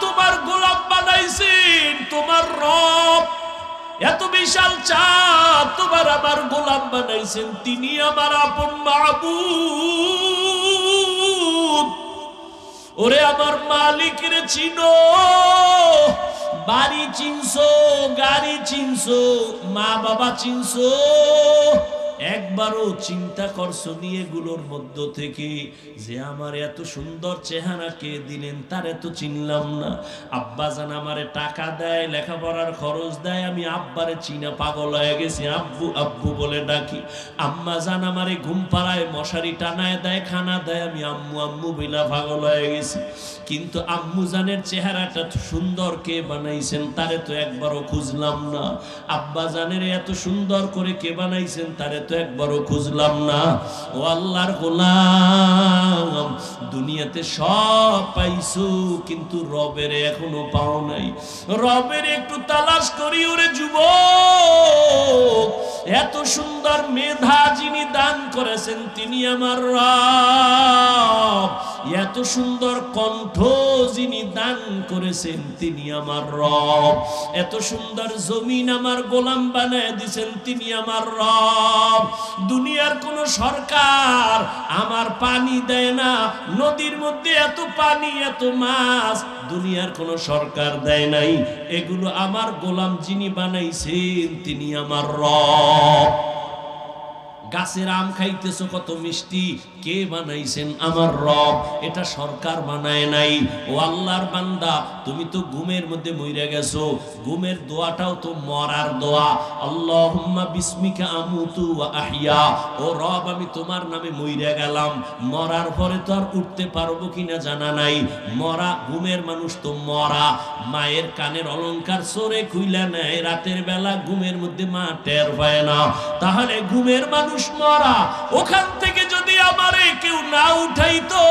তোমার গোলাম বানাইছেন তোমার রব, এত বিশাল চাঁদ তোমার আমার গোলাম বানাইছেন তিনি আমার আপন মাবুদ। ওরে আমার মালিকের চিনো, বাড়ি চিনছো, গাড়ি চিনছো, মা বাবা চিনছো, একবারও চিন্তা করছো নিয়ে এগুলোর মধ্য থেকে যে আমার এত সুন্দর চেহারা কে দিলেন তার এত চিনলাম না? আব্বা জান আমারে টাকা দেয়, লেখাপড়ার খরচ দেয়, আমি আব্বারে চিনা পাগল হয়ে গেছি, আব্বু আব্বু বলে ডাকি। আম্মা জান আমারে ঘুম পাড়ায়, মশারি টানায় দেয়, খানা দেয়, আমি আম্মু আম্মু বিলা পাগল হয়ে গেছি। কিন্তু আম্মু জানের চেহারাটা সুন্দর কে বানাইছেন তারে তো একবারও খুঁজলাম না, আব্বা জানের এত সুন্দর করে কে বানাইছেন তারে তো একবারও খুঁজলাম না। ও আল্লাহর গোলাম, দুনিয়াতে সব পাইছো কিন্তু রবের এখনো পাও নাই, রবের একটু তালাশ করি ওরে যুবক। এত সুন্দর মেধা যিনি দান করেছেন তিনি আমার রব, এত সুন্দর কণ্ঠ যিনি দান করেছেন তিনি আমার রব, এত সুন্দর জমিন আমার গোলাম বানায় দিয়েছেন তিনি আমার রব। দুনিয়ার কোন সরকার আমার পানি দেয় না, নদীর মধ্যে এত পানি, এত মাছ দুনিয়ার কোন সরকার দেয় নাই, এগুলো আমার গোলাম যিনি বানাইছেন তিনি আমার রব। গাছের আম খাইতেছো কত মিষ্টি, কে বানাইছেন? আমার রব, এটা সরকার বানায় নাই। ও আল্লাহর বান্দা, তুমি তো ঘুমের মধ্যে মইরা গেছো, ঘুমের দোয়াটাও তো মরার দোয়া। আল্লাহুম্মা বিসমিকা আমুতু ওয়া আহইয়া, ও রব আমি তোমার নামে মইরা গেলাম, মরার পরে তো আর উঠতে পারবো কিনা জানা নাই। মরা, ঘুমের মানুষ তো মরা, মায়ের কানের অলংকার সরে খুইলা নেয়, রাতের বেলা ঘুমের মধ্যে মা টের পায় না, তাহলে ঘুমের মানুষ মরা। ওখান থেকে যদি আমারে কেউ না উঠাইতো,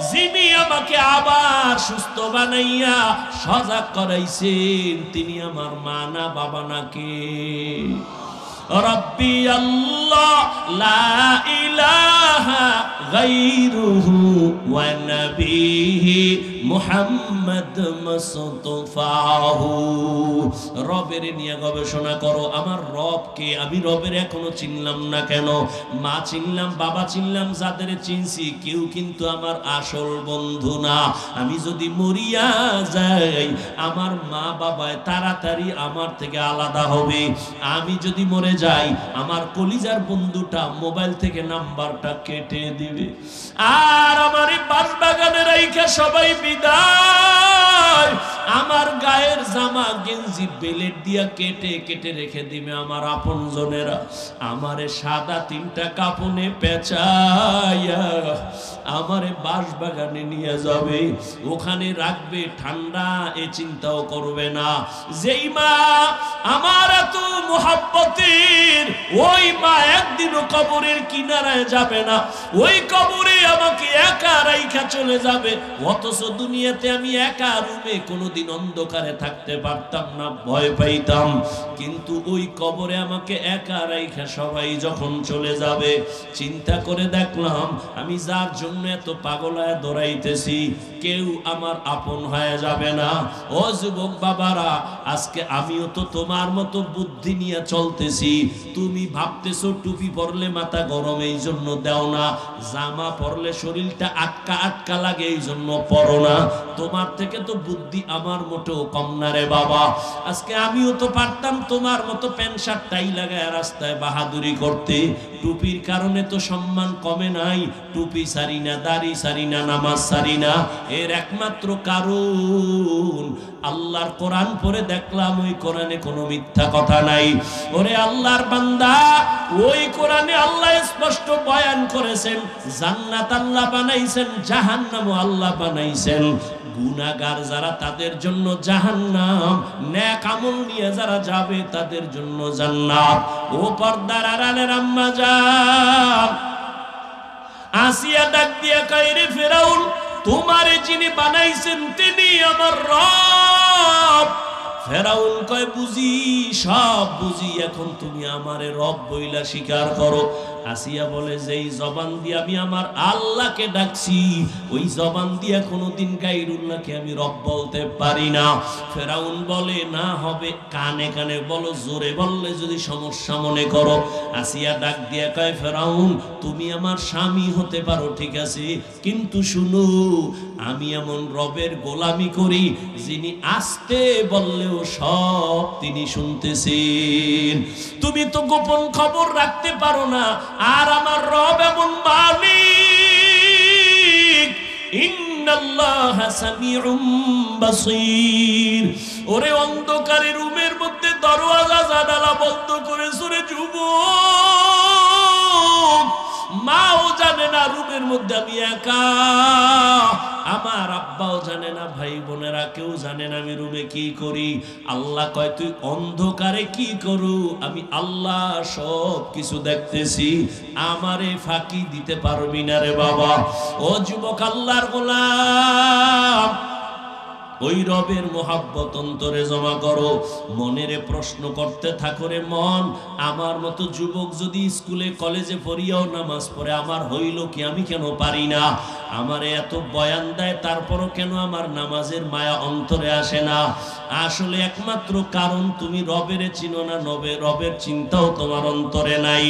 যিনি আমাকে আবার সুস্থ বানাইয়া সজাগ করাইছেন তিনি আমার মা না বাবা নাকি? রব্বি আল্লাহ লা ইলাহা গায়রুহু ওয়া নবিহি মুহাম্মদ মুস্তাফাহু। রবের নিয়ে গবেষণা করো, আমার রবকে আমি রবের এখনো চিনলাম না কেন? মা চিনলাম, বাবা চিনলাম, যাদের চিনছি কেউ কিন্তু আমার আসল বন্ধু না। আমি যদি মরিয়া যাই আমার মা বাবায় তাড়াতাড়ি আমার থেকে আলাদা হবে। আমি যদি মরে যাই আমার কলিজার বন্ধুটা মোবাইল থেকে নাম্বারটা কেটে দিবে। আর আমার এই বাসবাগানে রাইখা সবাই বিদায়, আমার গায়ের জামা গেঞ্জি বেলেট দিয়া কেটে কেটে রেখে দিবে আমার আপন জনেরা। আমারে সাদা 3টা কাপনে পেঁচাইয়া আমারে বাসবাগানে নিয়ে যাবে, ওখানে রাখবে, ঠান্ডা এ চিন্তাও করবে না। যেই মা আমার এত মুহাব্বতের, ওই মা একদিনও কবরের কিনারায় যাবে না, ওই কবরে আমাকে একা রাইখা চলে যাবে। অথচ দুনিয়াতে আমি একা রুমে কোনোদিন অন্ধকারে থাকতে পারতাম না, ভয় পাইতাম। কিন্তু ওই কবরে আমাকে একা রাইখা সবাই যখন চলে যাবে, চিন্তা করে দেখলাম আমি যার জন্য এত পাগলায় দৌড়াইতেছি কেউ আমার আপন হয়ে যাবে না। ও যুবক বাবারা, আজকে আমিও তো তোমার মতো বুদ্ধি নিয়ে চলতেছি। তুমি ভাবতেছো টুপি পরলে মাথা গরম এই জন্য দাও না, জামা পরলে শরীরটা আটকা আটকা লাগে এই জন্য পরো না। তোমার থেকে তো বুদ্ধি আমার মোটেও কম না রে বাবা। আজকে আমিও তো পারতাম তোমার মতো প্যান্ট শার্ট টাই লাগায় রাস্তায় বাহাদুরি করতে। টুপির কারণে তো সম্মান কমে নাই। টুপি সারি না, দাড়ি সারি না, নামাজ সারি না, এর একমাত্র কারণ আল্লাহর কোরআন পড়ে দেখলাম ওই কোরআনে কোনো মিথ্যা কথা নাই। ওরে আল্লাহর বান্দা, ওই কোরআনে আল্লাহ স্পষ্ট বয়ান করেছেন জান্নাত আল্লাহ বানাইছেন, জাহান্নামও আল্লাহ বানাইছেন। গুনাহগার যারা তাদের জন্য জাহান্নাম, নেক আমল নিয়ে যারা যাবে তাদের জন্য জান্নাত। ও পর্দার আড়ালের আম্মা জান, আসিয়া ডাক দিয়া কয়, রে ফেরাউন, তোমারে যিনি বানাইছেন তিনি আমার রব। ফেরাউন কয়, বুঝি, সব বুঝি, এখন তুমি আমারে রব বইলা স্বীকার করো। আসিয়া বলে, যেই জবান দিয়ে আমি আমার আল্লাহকে ডাকছি ওই জবান দিয়ে কোনোদিন গায়রুল্লাহকে আমি রব বলতে পারি না। ফেরাউন বলে, না হবে, কানে কানে বলো, জোরে বললে যদি সমস্যা মনে করো। আসিয়া ডাক দিয়া কয়, ফেরাউন, তুমি আমার স্বামী হতে পারো ঠিক আছে, কিন্তু শুনো, আমি এমন রবের গোলামি করি যিনি আস্তে বললেও সব তিনি শুনতেছেন। তুমি তো গোপন খবর রাখতে পারো না, আর আমার রব এমন মালিক, ইন্নাল্লাহা সামিউম বাসীর। ওরে অন্ধকারে রুমের মধ্যে দরওয়াজা জানালা বন্ধ করে সরে যুবক, মাও জানে না রুমের মধ্যে আমি একা, আমার আব্বাও জানে না, ভাই বোনেরা কেউ জানে না আমি রুমে কি করি। আল্লাহ কয়, তুই অন্ধকারে কি করু, আমি আল্লাহ সব কিছু দেখতেছি, আমারে ফাঁকি দিতে পারবি না রে বাবা। ও যুবক আল্লাহর গোলাম, ওই রবের মোহাব্বত অন্তরে জমা করো, মনেরে প্রশ্ন করতে থাকো, রে মন, আমার মতো যুবক যদি স্কুলে কলেজে পড়িয়াও নামাজ পড়ে আমার হইল কি, আমি কেন পারি না? আমারে এত বয়ান দেয় তারপরও কেন আমার নামাজের মায়া অন্তরে আসে না? আসলে একমাত্র কারণ তুমি রবের চিনো না, রবের চিন্তাও তোমার অন্তরে নাই।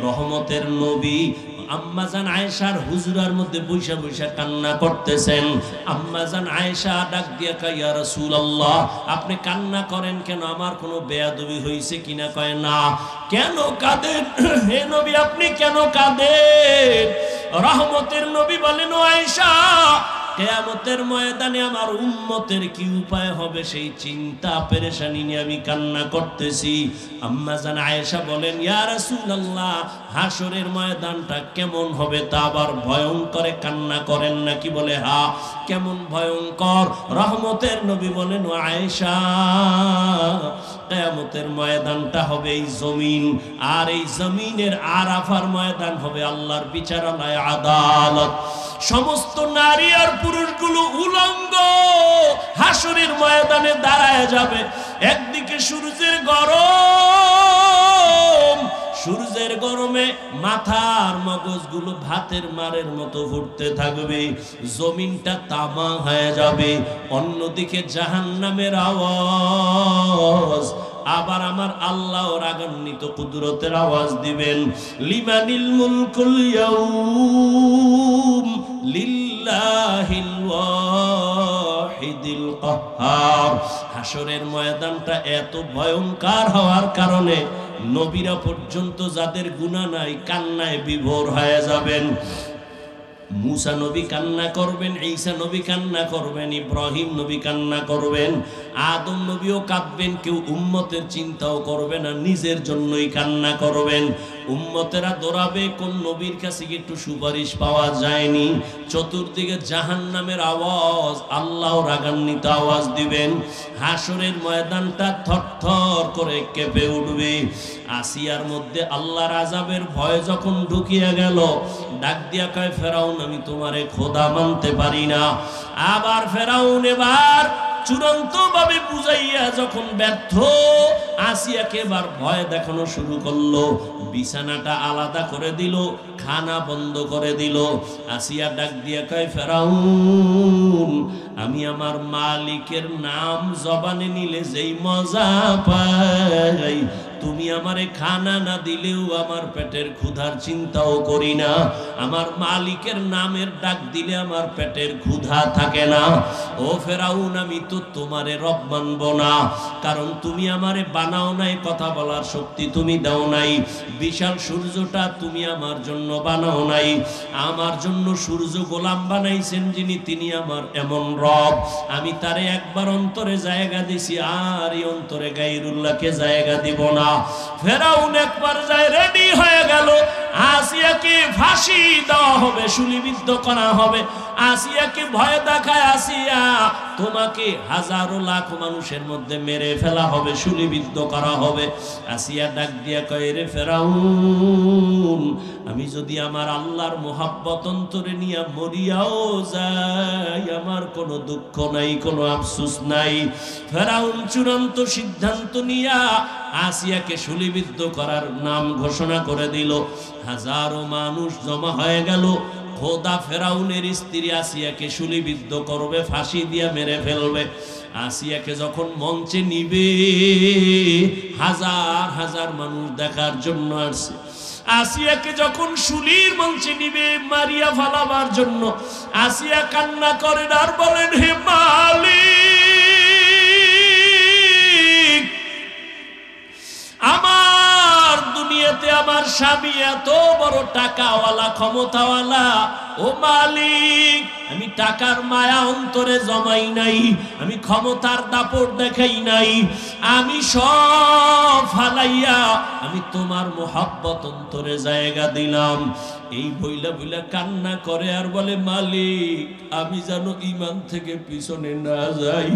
রহমতের নবী আম্মাজান আয়েশার হুজরার মধ্যে বৈশা বৈশা কান্না করতেছেন। আম্মাজান আয়েশা ডাক দিয়া কয়, ইয়া রাসূলুল্লাহ, আপনি কান্না করেন কেন? আমার কোনো বেয়াদবি হইছে কিনা? কয়, না। কেন কাঁদেন হে নবী, আপনি কেন কাঁদেন? রহমতের নবী বলেন, ও আয়েশা, কিয়ামতের ময়দানে আমার উম্মতের কি উপায় হবে সেই চিন্তা পেরেশানি নিয়ে আমি কান্না করতেছি। আম্মা জান আয়েশা বলেন, ইয়া রাসূলুল্লাহ, হাসরের ময়দানটা কেমন হবে তা আবার ভয়ঙ্কর, কান্না করেন নাকি? বলে, হ্যাঁ। কেমন ভয়ঙ্কর? রহমতের নবী বলেন, ও আয়েশা, কিয়ামতের ময়দানটা হবে এই জমিন, আর এই জমিনের আরাফার ময়দান হবে আল্লাহর বিচারালয়, আদালত। সমস্ত নারী আর পুরুষগুলো উলঙ্গ হাসরের ময়দানে দাঁড়ায় যাবে। একদিকে সূর্যের গরম, সূর্যের গরমে মাথার মগজগুলো ভাতের মারের মতো ফুটতে থাকবে, জমিনটা তামা হয়ে যাবে। অন্যদিকে জাহান্নামের আওয়াজ, আবার আমার আল্লাহ রাগান্বিত কুদরতের আওয়াজ দিবেন, লিমানিল মুলকুল ইয়াউম লিল্লাহিল ওয়াহিদিল কাহ্হার। হাসরের ময়দানটা এত ভয়ঙ্কর হওয়ার কারণে নবীরা পর্যন্ত যাদের গুনাহ নাই কান্নায় বিভোর হয়ে যাবেন। মুসা নবী কান্না করবেন, ঈসা নবী কান্না করবেন, ইব্রাহিম নবী কান্না করবেন, আদম নবীও কাঁদবেন। কেউ উম্মতের চিন্তাও করবে না, নিজের জন্যই কান্না করবেন। উম্মতেরা দৌড়াবে, কোন নবীর কাছে একটু সুপারিশ পাওয়া যায়নি। চতুর্দিকে জাহান্নামের আওয়াজ, আল্লাহ রাগান্বিত আওয়াজ দিবেন। হাসরের ময়দানটা থরথর করে কেঁপে উঠবে। আসিয়ার মধ্যে আল্লাহর আযাবের ভয় যখন ঢুকিয়া গেল, ডাক দিয়া কয়, ফেরাউন আমি তোমারে খোদা মানতে পারি না। আবার ফেরাউন এবার চূড়ান্ত ভাবে বুঝাইয়া যখন ব্যর্থ, আসিয়াকে এবার ভয় দেখানো শুরু করলো। বিছানাটা আলাদা করে দিল, খানা বন্ধ করে দিল। আসিয়া ডাক দিয়া কয়, ফেরাউন আমি আমার মালিকের নাম জবানে নিলে যেই মজা পাই, তুমি আমারে খানা না দিলেও আমার পেটের ক্ষুধার চিন্তাও করি না। আমার মালিকের নামের ডাক দিলে আমার পেটের ক্ষুধা থাকে না। ও ফেরাউন আমি তো তোমারে রব মানব না, কারণ তুমি আমারে বানাও নাই, কথা বলার শক্তি তুমি দাও নাই। বিশাল সূর্যটা তুমি আমার জন্য বানাও নাই। আমার জন্য সূর্য গোলাম বানাইছেন যিনি, তিনি আমার এমন রব। আমি তারে একবার অন্তরে জায়গা দিছি, আর এই অন্তরে গায়রুল্লাহকে জায়গা দিব না। ফেরাউন একবার যায় রেডি হয়ে গেল, আসিয়াকে ফাঁসি দেওয়া হবে, শুলিবিদ্ধ করা হবে। আসিয়াকে ভয় দেখায়, আসিয়া তোমাকে হাজারো লাখ মানুষের মধ্যে মেরে ফেলা হবে, শুলিবিদ্ধ করা হবে। আসিয়া ডাক দিয়া কয়, রে ফেরাউন আমি যদি আমার আল্লাহর মোহাব্বত অন্তরে নিয়ে মরিয়াও যাই, আমার কোনো দুঃখ নাই, কোনো আফসোস নাই। ফেরাউন চূড়ান্ত সিদ্ধান্ত নিয়া আসিয়াকে শুলিবিদ্ধ করার নাম ঘোষণা করে দিল। হাজারো মানুষ জমা হয়ে গেল। খোদা ফেরাউনের স্ত্রী আসিয়াকে শুলিবিদ্ধ করবে, ফাঁসি দিয়া মেরে ফেলবে। আসিয়াকে যখন মঞ্চে নিবে, হাজার হাজার মানুষ দেখার জন্য আসছে। আসিয়াকে যখন শুলির মঞ্চে নিবে মারিয়া ফালাবার জন্য, আসিয়া কান্না করেন আর বলেন, হে মালিক, আমার দুনিয়াতে আমার স্বামী এত বড় টাকাওয়ালা, ক্ষমতাওয়ালা। ও মালিক, আমি টাকার মায়া অন্তরে জমাই নাই, আমি ক্ষমতার দাপট দেখাই নাই, আমি সব ফালাইয়া আমি তোমার মোহাব্বত অন্তরে জায়গা দিলাম। এই বইলা বইলা কান্না করে আর বলে, মালিক আমি যেন ঈমান থেকে পিছনে না যাই,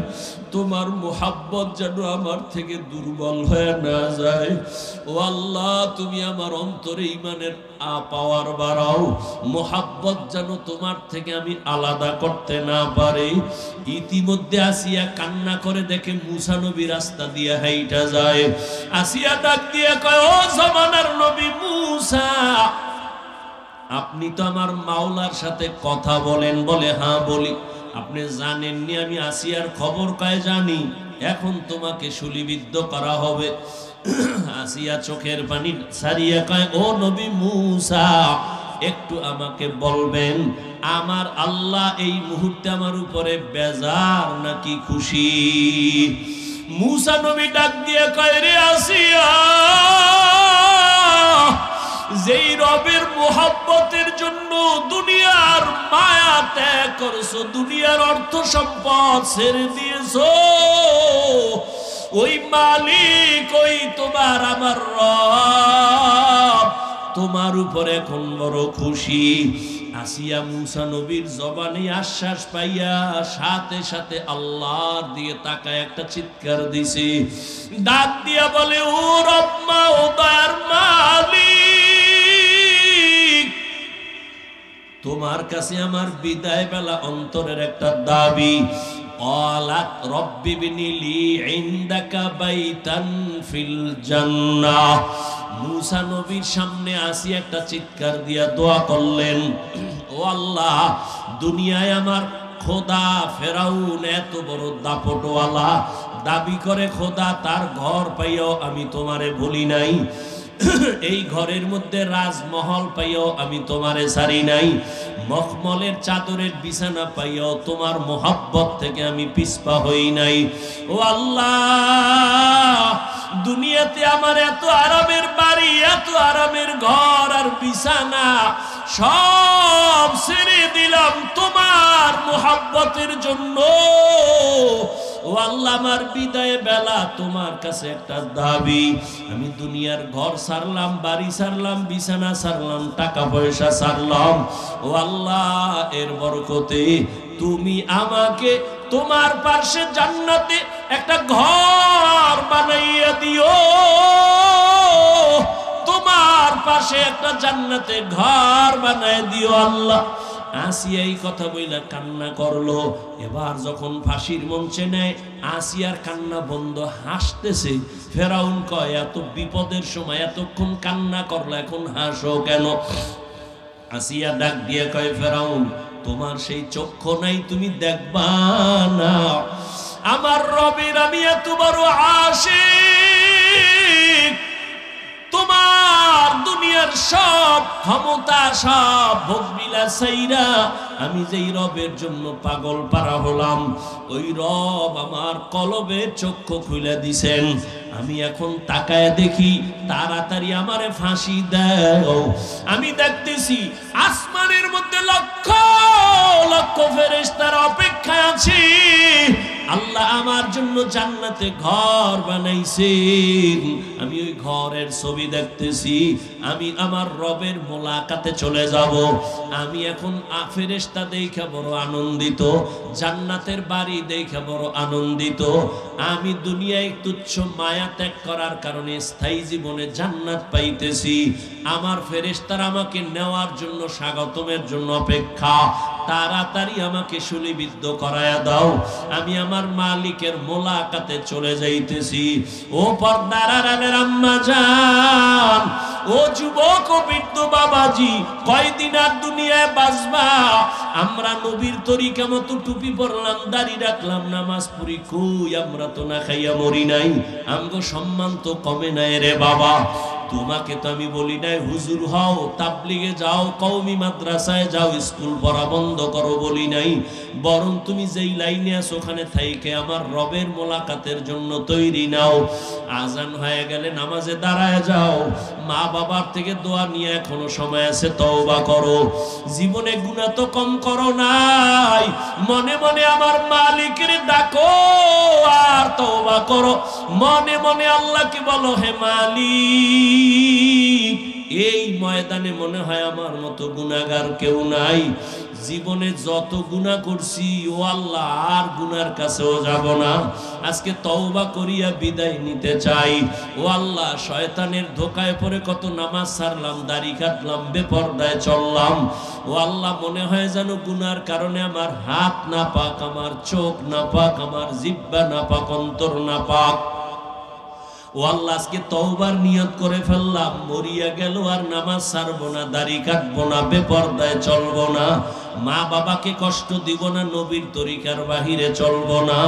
তোমার মোহাব্বত যেন আমার থেকে দুর্বল হয়ে না যায়। ও আল্লাহ তুমি আমার অন্তরে ঈমানের পাওয়ার বাড়াও, মোহাব্বত যেন তোমার থেকে আমি আলাদা করতে না পারি। ইতিমধ্যে আসিয়া কান্না করে দেখে মুসা নবী রাস্তা দিয়ে হাইটা যায়। আসিয়া ডাক দিয়ে কয়, ও জামানার নবী মুসা, আপনি তো আমার মাওলার সাথে কথা বলেন? বলে, হ্যাঁ বলি। আপনি জানেননি আমি আসিয়ার খবর কয় জানি, এখন তোমাকে শুলিবিদ্ধ করা হবে। আসিয়া চোখের পানি ছাড়িয়ে কয়, ও নবী মুসা, একটু আমাকে বলবেন আমার আল্লাহ এই মুহূর্তে আমার উপরে বেজার নাকি খুশি? মুসা নবী ডাক দিয়ে কয়, রে আসিয়া, যেই রবের মোহাব্বতের জন্য দুনিয়ার মায়া ত্যাগ করছো, দুনিয়ার অর্থ সম্পদ ছেড়ে দিয়েছো, ওই মালিক, ওই তোমার আমার রব তোমার উপরে এখন বড় খুশি। আসিয়া মুসা নবীর জবানে আশ্বাস পাইয়া সাথে সাথে আল্লাহর দিকে তাকায় একটা চিৎকার দিছে, ডাক দিয়া বলে, ও রব্বা, ও দয়ার মালিক, তোমার কাছে আমার বিদায় বেলা অন্তরের একটা দাবি। قالت رب ابن لي عندك بيتا في الجنة মুসা নবীর সামনে আসি একটা চিৎকার দিয়া দোয়া করলেন, ও আল্লাহ, দুনিয়ায় আমার খোদা ফেরাউন এত বড় দাপটওয়ালা, দাবি করে খোদা, তার ঘর পাইও আমি তোমারে বলি নাই, এই ঘরের মধ্যে রাজমহল পাইও আমি তোমারে ছাড়ি নাই, মখমলের চাদরের বিছানা পাইও তোমার মোহাব্বত থেকে আমি পিছপা হই নাই। ও আল্লাহ, দুনিয়াতে আমার এত আরামের বাড়ি, এত আরামের ঘর আর বিছানা সব ছেড়ে দিলাম তোমার মোহাব্বতের জন্য। ও আল্লাহ, আমার বিদায় বেলা তোমার কাছে একটা দাবি, আমি দুনিয়ার ঘর ছাড়লাম, বাড়ি ছাড়লাম, বিছানা ছাড়লাম, টাকা পয়সা ছাড়লাম, ও আল্লাহ, এর বরকতে তুমি আমাকে তোমার পাশে জান্নাতে একটা ঘর বানাইয়া দিও, তোমার পাশে একটা জান্নাতে ঘর বানাই দিও আল্লাহ। আসিয়া এই কথা বইলা কান্না করলো। এবার যখন ফাঁসির মঞ্চে নেয়, আসিয়ার কান্না বন্ধ, হাসতেছে। ফেরাউন কয়, এত বিপদের সময় এতক্ষণ কান্না করলো, এখন হাসো কেন? আসিয়া ডাক দিয়ে কয়, ফেরাউন, তোমার সেই চক্ষু নাই, তুমি দেখবা না আমার রবের আমি এত বড় আশিক, তোমার দুনিয়ার সব ক্ষমতা, সব ভোগবিলাস ছাইরা আমি যেই রবের জন্য পাগল পারা হলাম, ওই রব আমার কলবের চক্ষু খুলে দিছেন। আমি এখন তাকায় দেখি, তাড়াতাড়ি আমারে ফাঁসি দাও। আমি দেখতেছি আসমানের মধ্যে লক্ষ লক্ষ ফেরেশতারা অপেক্ষায় আছে। আল্লাহ আমার জন্য জান্নাতে ঘর বানাইছেন। আমি ওই ঘরের ছবি দেখতেছি। আমি আমার রবের মোলাকাতে চলে যাব। আমি এখন ফেরেশতা দেখে বড় আনন্দিত, জান্নাতের বাড়ি দেখে বড় আনন্দিত। আমি দুনিয়ায় তুচ্ছ মায়া ত্যাগ করার কারণে স্থায়ী জীবনে জান্নাত পাইতেছি। আমার ফেরেশতারা আমাকে নেওয়ার জন্য, স্বাগতমের জন্য অপেক্ষা। তাড়াতাড়ি আমাকে শুলিবিদ্ধ করায়া দাও, আমি আমার মালিকের মোলাকাতে চলে যাইতেছি। ও পর্দার আড়ালের আম্মা জান, ও যুবক ও বৃদ্ধ বাবাজি, কয়দিন আর দুনিয়ায় বাঁচবা? আমরা নবীর তরিকা মতো টুপি পরলাম, দাড়ি রাখলাম, নামাজ পড়ি, কই আমরা তো না খাইয়া মরি নাই। আমগো সম্মান তো কমে নাই রে বাবা। তোমাকে তো আমি বলি নাই হুজুর হও, তাবলিগে যাও, কওমি মাদ্রাসায় যাও, স্কুল পড়া বন্ধ করো বলি নাই। বরং তুমি যেই লাইনে আছো ওখানে থাইকে আমার রবের মোলাকাতের জন্য তৈরি নাও। আজান হয়ে গেলে নামাজে দাঁড়ায় যাও। মা বাবার থেকে দোয়া নিয়ে এখনো সময় আছে, তওবা করো। জীবনে গুনাহ তো কম করো নাই, মনে মনে আমার মালিকের ডাকো আর তওবা করো। মনে মনে আল্লাহকে বলো, হে মালিক, এই ময়দানে মনে হয় আমার মতো গুনাহগার কেউ নাই। জীবনে যত গুনাহ করছি, ও আল্লাহ, আর গুনার কাছেও যাব না। আজকে তওবা করিয়া বিদায় নিতে চাই। ও আল্লাহ, শয়তানের ধোকায় পড়ে কত নামাজ ছাড়লাম, দাড়ি কাটলাম, বেপরদায় চললাম। ও আল্লাহ, মনে হয় যেন গুনার কারণে আমার হাত নাপাক, আমার চোখ নাপাক, আমার জিহ্বা নাপাক, অন্তর নাপাক। ও আল্লাহ, আজকে তওবার নিয়ত করে ফেললাম, মরিয়া গেল আর নামাজ ছাড়বো না, দাড়ি কাটবো না, বেপরদায় চলবো না, মা বাবাকে কষ্ট দিব না, নবীর তরিকার বাহিরে চলবো না।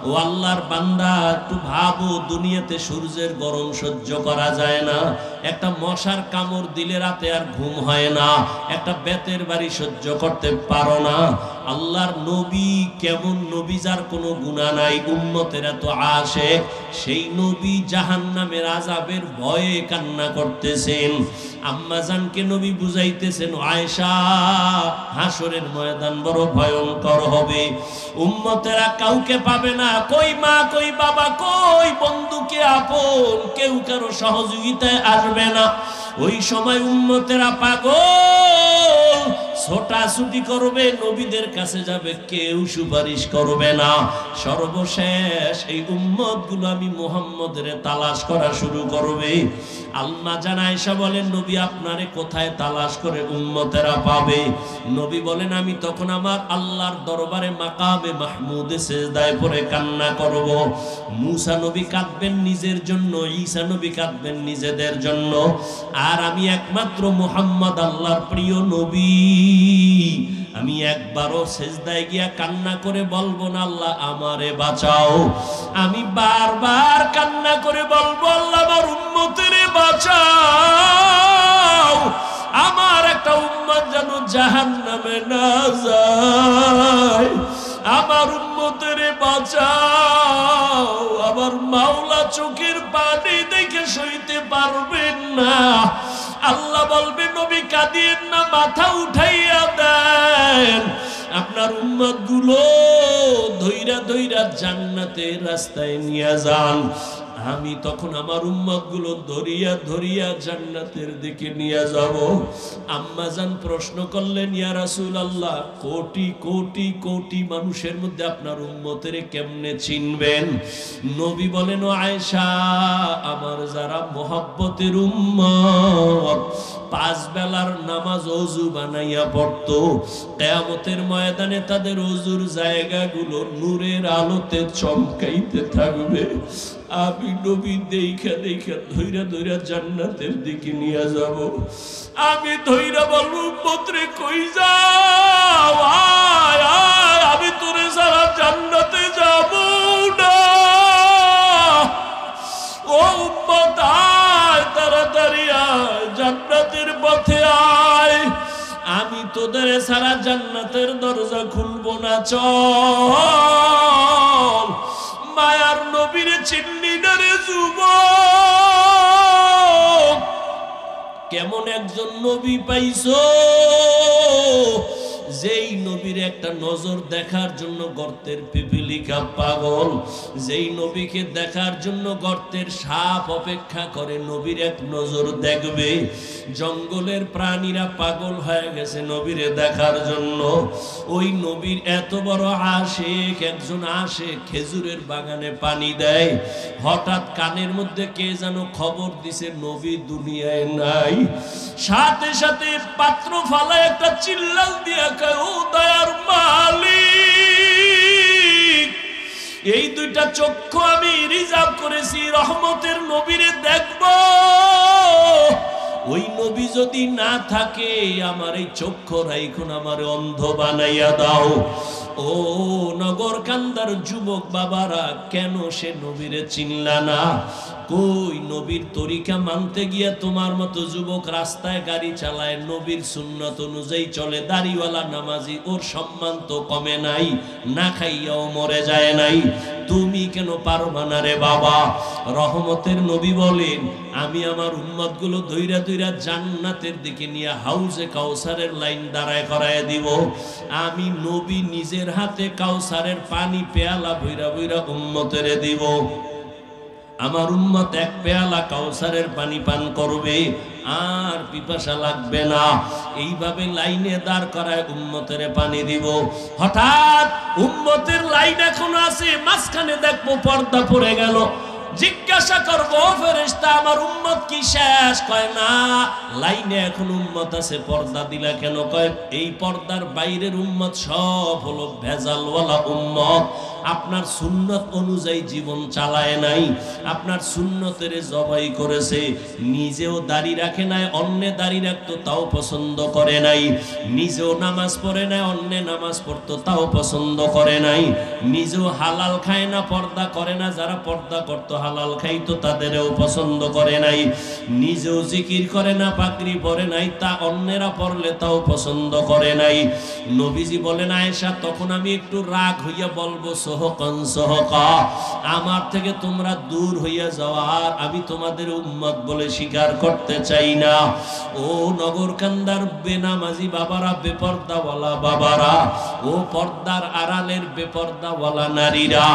ও আল্লাহর বান্দা, একটু ভাবো, দুনিয়াতে সূর্যের গরম সহ্য করা যায় না, একটা মশার কামড় দিলে রাতে আর ঘুম হয় না, একটা বেতের বাড়ি সহ্য করতে পারো না। আল্লাহর নবী কেমন নবী, যার কোনো গুনাহ নাই, উম্মতের এত আশিক, সেই নবী জাহান্নামের আযাবের ভয়ে কান্না করতেছেন। আম্মা জানকে নবী বুঝাইতেছেন, আয়েশা, হাসরের ময়দান বড় ভয়ঙ্কর হবে, উম্মতেরা কাউকে পাবে না, কই মা, কই বাবা, কই বন্ধু, কে আপন, কেউ কারো সহযোগিতায় আসবে না। ওই সময় উম্মতেরা পাগল ছোটাছুটি করবে, নবীদের কাছে যাবে, কেউ সুপারিশ করবে না। সর্বশেষ এই উম্মতগুলো আমি মুহাম্মদের তালাশ করা শুরু করবে। আম্মা জান আয়েশা বলেন, নবী আপনারে কোথায় তালাশ করে উম্মতেরা পাবে? নবী বলেন, আমি তখন আমার আল্লাহর দরবারে মাকামে মাহমুদে সিজদায় পড়ে কান্না করব। মুসা নবী কাঁদবেন নিজের জন্য, ঈসা নবী কাঁদবেন নিজেদের জন্য, আর আমি একমাত্র মুহাম্মদ আল্লাহর প্রিয় নবী, আমি একবারও সিজদায় গিয়া কান্না করে বলবো না আল্লাহ আমারে বাঁচাও। আমি বারবার কান্না করে বলবো আল্লাহ আমার উম্মতের বাঁচাও, আমার একটা উম্মত যেন জাহান্নামে না যায়, আমার উম্মতের বাঁচাও। আমার মাওলা চোখের পানি দেখে সইতে পারবেন না। আল্লাহ বলবে, নবী কাঁদিয়েন না, মাথা উঠাইয়া দেন, আপনার উম্মত গুলো ধইরা ধইরা জান্নাতের রাস্তায় নিয়ে যান। আমি তখন আমার উম্মত গুলো ধরিয়া ধরিয়া জান্নাতের দিকে নিয়ে যাব। আম্মা জান প্রশ্ন করলেন, ইয়া রাসূলুল্লাহ, কোটি কোটি কোটি মানুষের মধ্যে আপনার উম্মতের কেমনে চিনবেন? নবী বলেন, ও আয়েশা, আমার যারা মুহাব্বতের উম্মত, 5 বেলার নামাজ ওযু বানাইয়া পড়তো, কিয়ামতের ময়দানে তাদের ওযুর জায়গাগুলো নূরের আলোতে চমকাইতে থাকবে। আমি নবী দেখা দেখা ধইরা ধইরা জান্নাতের দিকে নিয়ে যাব। আমি ধইরা বলবো, উম্মত রে কই যাও, আয় আয়, আমি তোরে সারা জান্নাতে যাব না। ও উম্মত আয়, তাড়াতাড়ি আয়, জান্নাতের পথে আয়, আমি তোদের সারা জান্নাতের দরজা খুলবো না, চল। মায়ার নবীর চিন্নি না রে যুবক, কেমন একজন নবী পাইছো, যেই নবীর একটা নজর দেখার জন্য গর্তের পিপিলিকা পাগল, যেই নবীকে দেখার জন্য গর্তের সাপ অপেক্ষা করে নবীর এক নজর দেখবে। জঙ্গলের প্রাণীরা পাগল হয়ে গেছে নবীরে দেখার জন্য। ওই নবীর এত বড় আশিক একজন আসে, খেজুরের বাগানে পানি দেয়, হঠাৎ কানের মধ্যে কে যেন খবর দিছে নবী দুনিয়ায় নাই। সাথে সাথে পাত্র ফালায় একটা চিল্লাল দিয়া কয়, ও দয়ার মালিক, এই দুইটা চক্ষু আমি রিজার্ভ করেছি রহমতের নবীরে দেখব। ওই নবী যদি না থাকে, আমার এই চক্ষু রাইখুন, আমার অন্ধ বানাইয়া দাও। ও নগর কান্দার যুবক বাবারা, কেন সে নবীরে চিনলা না? কই নবীর তরিকা মানতে গিয়া তোমার মতো যুবক রাস্তায় গাড়ি চালায়, নবীর সুন্নত অনুযায়ী চলে, দাড়িওয়ালা নামাজি, ওর সম্মান তো কমে নাই, না খাইয়াও মরে যায় নাই। তুমি কেন পারবা না রে বাবা? রহমতের নবী বলেন, আমি আমার উম্মত গুলো ধইরা ধইরা জান্নাতের দিকে নিয়ে হাউজে কাউসারের লাইন দাঁড়ায় করায় দিব। আমি নবী নিজের হাতে কাউসারের পানি পেয়ালা বইরা বইরা উম্মতেরে দিব। আমার উম্মত এক পেয়ালা কাউসারের পানি পান করবে, আর পিপাসা লাগবে না। এইভাবে লাইনে দাঁড় করায় উম্মতের পানি দিব। হঠাৎ উম্মতের লাইন এখন আছে, মাঝখানে দেখবো পর্দা পড়ে গেল। জিজ্ঞাসা করবো, ফেরেশতা আমার উম্মত কি শেষ? কয় না, লাইনে এখন উম্মত আছে, পর্দা দিলা কেন? কয় এই পর্দার বাইরের উম্মত সব হলো ভেজালওয়ালা উম্মত, আপনার সুন্নত অনুযায়ী জীবন চালায় নাই, আপনার সুন্নতের জবাই করেছে, নিজেও দাড়ি রাখে নাই, অন্যে দাড়ি রাখতো তাও পছন্দ করে নাই, নিজেও নামাজ পড়ে নাই, অন্যে নামাজ পড়তো তাও পছন্দ করে নাই, নিজেও হালাল খায় না, পর্দা করে না, যারা পর্দা করতো হালাল খাইতো তাদেরও পছন্দ করে নাই, নিজেও জিকির করে না, পাগড়ি পরে নাই, তা অন্যেরা পড়লে তাও পছন্দ করে নাই। নবীজি বলেন, আয়েশা, তখন আমি একটু রাগ হইয়া বলবো, সহকন সহকা, আমার থেকে তোমরা দূর হইয়া যাওয়া, আর আমি তোমাদের উম্মত বলে স্বীকার করতে চাই না। ও নগরকান্দার বেনামাজি বাবারা, বেপর্দাওয়ালা বাবারা, ও পর্দার আড়ালের বেপর্দাওয়ালা নারীরা,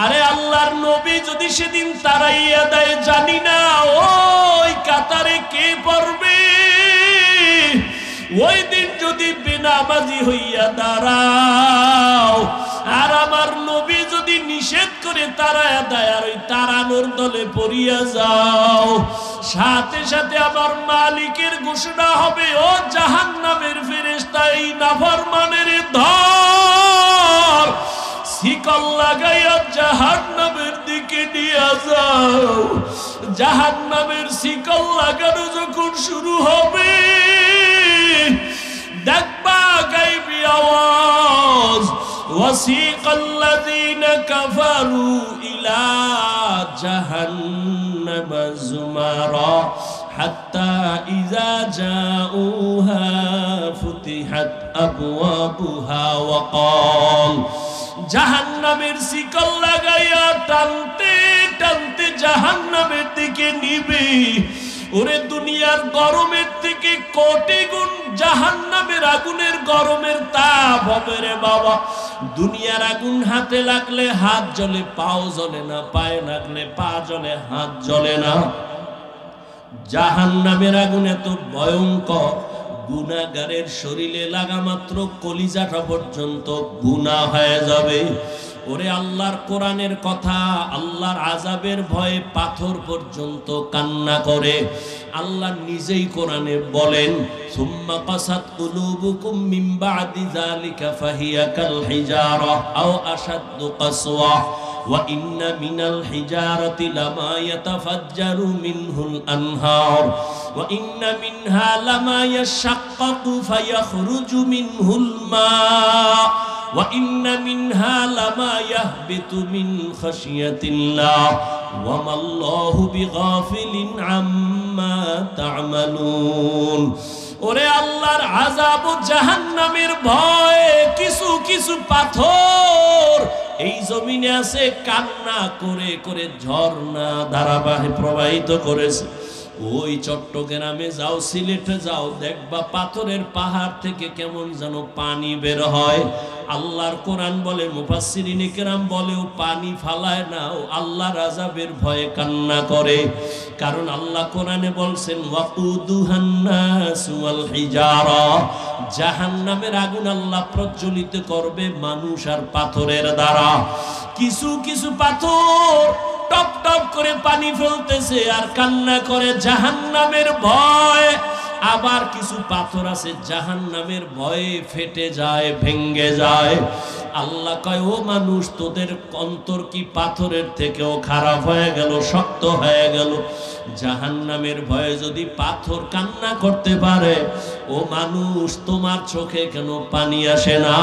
আরে আল্লাহর নবী যদি সেদিন তারাইয়া দেয়, জানি না ওই কাতারে কে পড়বে। ওই দিন যদি যদি বেনামাজি হইয়া দাঁড়াও, আর আমার নবী যদি নিষেধ করে তারায়া দেয় আর ওই তারানোর দলে পড়িয়া যাও, সাথে সাথে আমার মালিকের ঘোষণা হবে, ও জাহান্নামের ফেরেশতা, এই নাফরমানের ধর, শিকল লাগাইয়া জাহান্নামের দিকে নিয়ে যাও। জাহান্নামের শিকল লাগানো যখন শুরু হবে, দেখবা গাইবি আওয়াজ, ওয়াসিকাল্লাযীনা কাফারু ইলা জাহান্নামা যুমারা হাত্তা ইযা জাউহা ফুতিহাত আবওয়াবুহা ওয়া ক্বাল, জাহান্নামের শিকল লাগাইয়া টানতে টানতে জাহান্নামের দিকে নিবে। ওরে দুনিয়ার গরমের থেকে কোটি গুণ জাহান্নামের আগুনের গরমের তাপ হবে রে বাবা। দুনিয়ার আগুন হাতে লাগলে হাত জ্বলে, পাও জ্বলে না, পায়ে লাগলে পা জ্বলে, হাত জ্বলে না। জাহান্নামের আগুন এত ভয়ঙ্কর, গুনাহগারের শরীরে লাগা মাত্র কলিজাটা পর্যন্ত গুনাহ হয়ে যাবে। ওরে আল্লাহর কোরআনের কথা, আল্লাহর আযাবের ভয়ে পাথর পর্যন্ত কান্না করে। আল্লাহ নিজেই কোরআনে বলেন, সুম্মা কাসাত কুলুবুকুম মিন বাদি যালিকা ফাহিয়া কাল হিজারা আও আশাদ্দু কাসওয়া ওয়া ইন্না মিনাল হিজারাতি লামা ইয়াতাফাজ্জারু মিনহুল আনহার ওয়া ইন্না মিনহা লামা ইয়াশাক্কাকু ফায়াখরুজু মিনহুল মা ওয়া ইন্না মিনহা লামা ইয়াহবিতু মিন খাশিয়াতিল্লাহ ওয়া মাল্লাহু বিগাফিলিন আম্মা তা'মালুন। ওরে আল্লাহর আযাব ও জাহান্নামের ভয় কিছু কিছু পাথর এই জমিনে আছে, কান্না করে করে ঝর্ণা ধারাবাহিক প্রবাহিত করেছে। ওই চট্টগ্রামে যাও, সিলেটে যাও, দেখবা পাথরের পাহাড় থেকে কেমন যেন পানি বের হয়। আল্লাহর কোরআন বলে, মুফাসসিরিনে কেরাম বলে, ও পানি ফালায় না, ও আল্লাহর আযাবের ভয়ে কান্না করে। কারণ আল্লাহ কোরআনে বলছেন, ওয়াকুদুহান নাস ওয়াল হিজারা, জাহান্নামের আগুন আল্লাহ প্রজ্বলিত করবে মানুষ আর পাথরের দ্বারা। কিছু কিছু পাথর টপ টপ করে পানি ফেলতেছে আর কান্না করে জাহান্নামের ভয়। আবার কিছু পাথর আছে জাহান্নামের ভয়ে ফেটে যায়, ভেঙ্গে যায়। আল্লাহ কয়, ও মানুষ, তোদের অন্তর কি পাথরের থেকেও খারাপ হয়ে গেল, শক্ত হয়ে গেল? জাহান্নামের ভয়ে যদি পাথর কান্না করতে পারে, ও মানুষ, তোমার চোখে কেন পানি আসে না?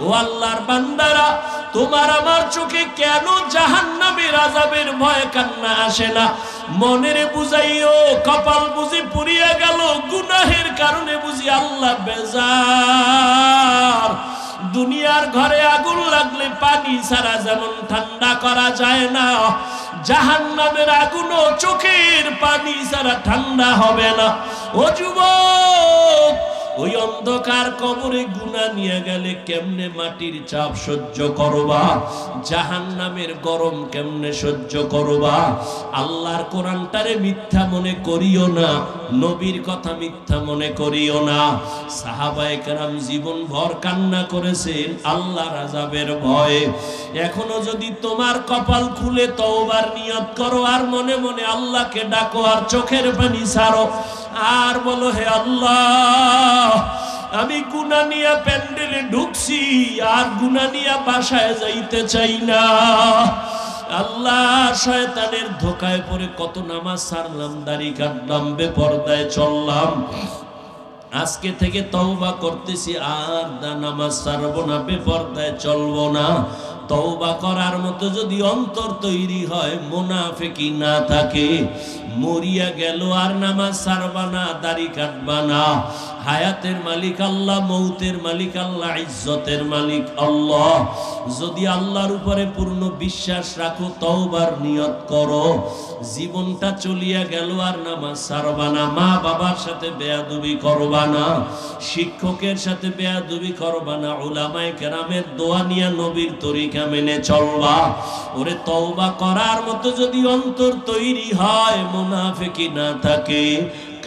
ও আল্লাহর বান্দারা, তোমার আমার চোখে কেন জাহান্নামের আযাবের ভয়ে কান্না আসে না? মনের বুঝাইও, কপাল বুঝি পুড়িয়া গেল, গুনাহের কারণে বুঝি আল্লাহ বেজার। দুনিয়ার ঘরে আগুন লাগলে পানি ছাড়া যেমন ঠান্ডা করা যায় না, জাহান্নামের আগুনও চোখের পানি ছাড়া ঠান্ডা হবে না। ও যুবক, ওই অন্ধকার কবরে গুনাহ নিয়ে গেলে কেমনে মাটির চাপ সহ্য করবা? জাহান্নামের গরম কেমনে সহ্য করবা? আল্লাহর কোরআনটারে মিথ্যা মনে করিও না, নবীর কথা মিথ্যা মনে করিও না। সাহাবায়ে কেরাম জীবন ভর কান্না করেছেন আল্লাহর আযাবের ভয়ে। এখনো যদি তোমার কপাল খুলে তওবার নিয়ত করো আর মনে মনে আল্লাহকে ডাকো আর চোখের পানি ছাড়ো আর বলো, হে আল্লাহ, আমি গুনাহ নিয়ে প্যান্ডেলে ঢুকছি আর গুনাহ নিয়ে বাসায় যাইতে চাই না। আল্লাহ, শয়তানের ধোকায় পড়ে কত নামাজ ছাড়লাম, দাড়ি কাটলাম, বেপরদায় চললাম। আজকে থেকে তওবা করতেছি, আর নামাজ ছাড়বো না, বেপরদায় চলবো না। তওবা করার মতো যদি অন্তর তৈরি হয়, মুনাফিকি না থাকে, মরিয়া গেল আর নামাজ ছাড়বা না, দাড়ি কাটবা না। হায়াতের মালিক আল্লাহ, মৌতের মালিক আল্লাহ, ইজ্জতের মালিক আল্লাহ। যদি আল্লাহর উপরে পূর্ণ বিশ্বাস রাখো, তওবার নিয়ত করো, জীবনটা চলিয়া গেল আর নামাজ ছাড়বা না, মা বাবার সাথে বেয়াদবি করবা না, শিক্ষকের সাথে বেয়াদবি করবা না, উলামায়ে কেরামের দোয়া নিয়ে নবীর তরিকা মেনে চলবা। ওরে তওবা করার মতো যদি অন্তর তৈরি হয়, মুনাফিকি না থাকে,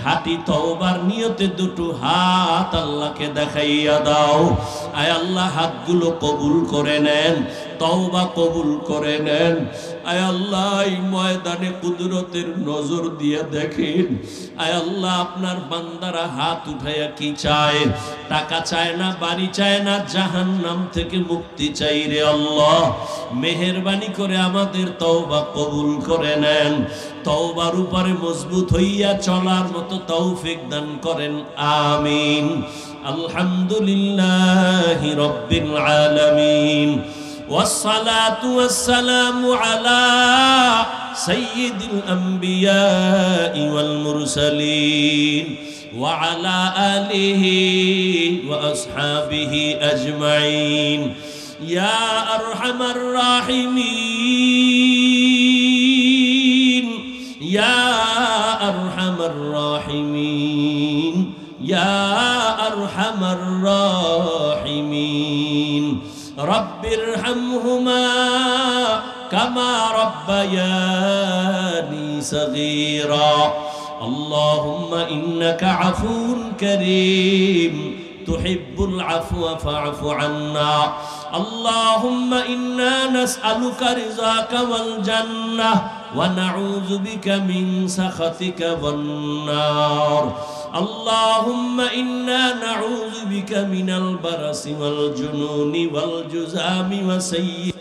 খাঁটি তওবার নিয়তে দুটো হাত আল্লাহকে দেখাইয়া দাও। আয় আল্লাহ, হাতগুলো কবুল করে নেন, তওবা কবুল করে নেন। আয় আল্লাহ, এই ময়দানে কুদরতের নজর দিয়ে দেখেন। আয় আল্লাহ, আপনার বান্দারা হাত উঠাইয়া কি চায়? টাকা চায় না, বাড়ি চায় না, জাহান্নাম থেকে মুক্তি চাই রে আল্লাহ। মেহেরবানি করে আমাদের তওবা কবুল করে নেন। তওবার উপরে মজবুত হইয়া চলার মতো তৌফিক দান করেন, আমিন। আলহামদুলিল্লাহি রাব্বিল আলামিন। والصلاة والسلام على سيد الأنبياء والمرسلين وعلى آله وأصحابه أجمعين يا أرحم الراحمين يا أرحم الراحمين يا أرحم الراحمين رب ارحمهما كما ربياني صغيرا اللهم إنك عفو كريم تحب العفو فاعف عنا اللهم إنا نسألك رضاك والجنة ونعوذ بك من سخطك والنار اللهم إنا نعوذ بك من البرص والجنون والجذام وسيء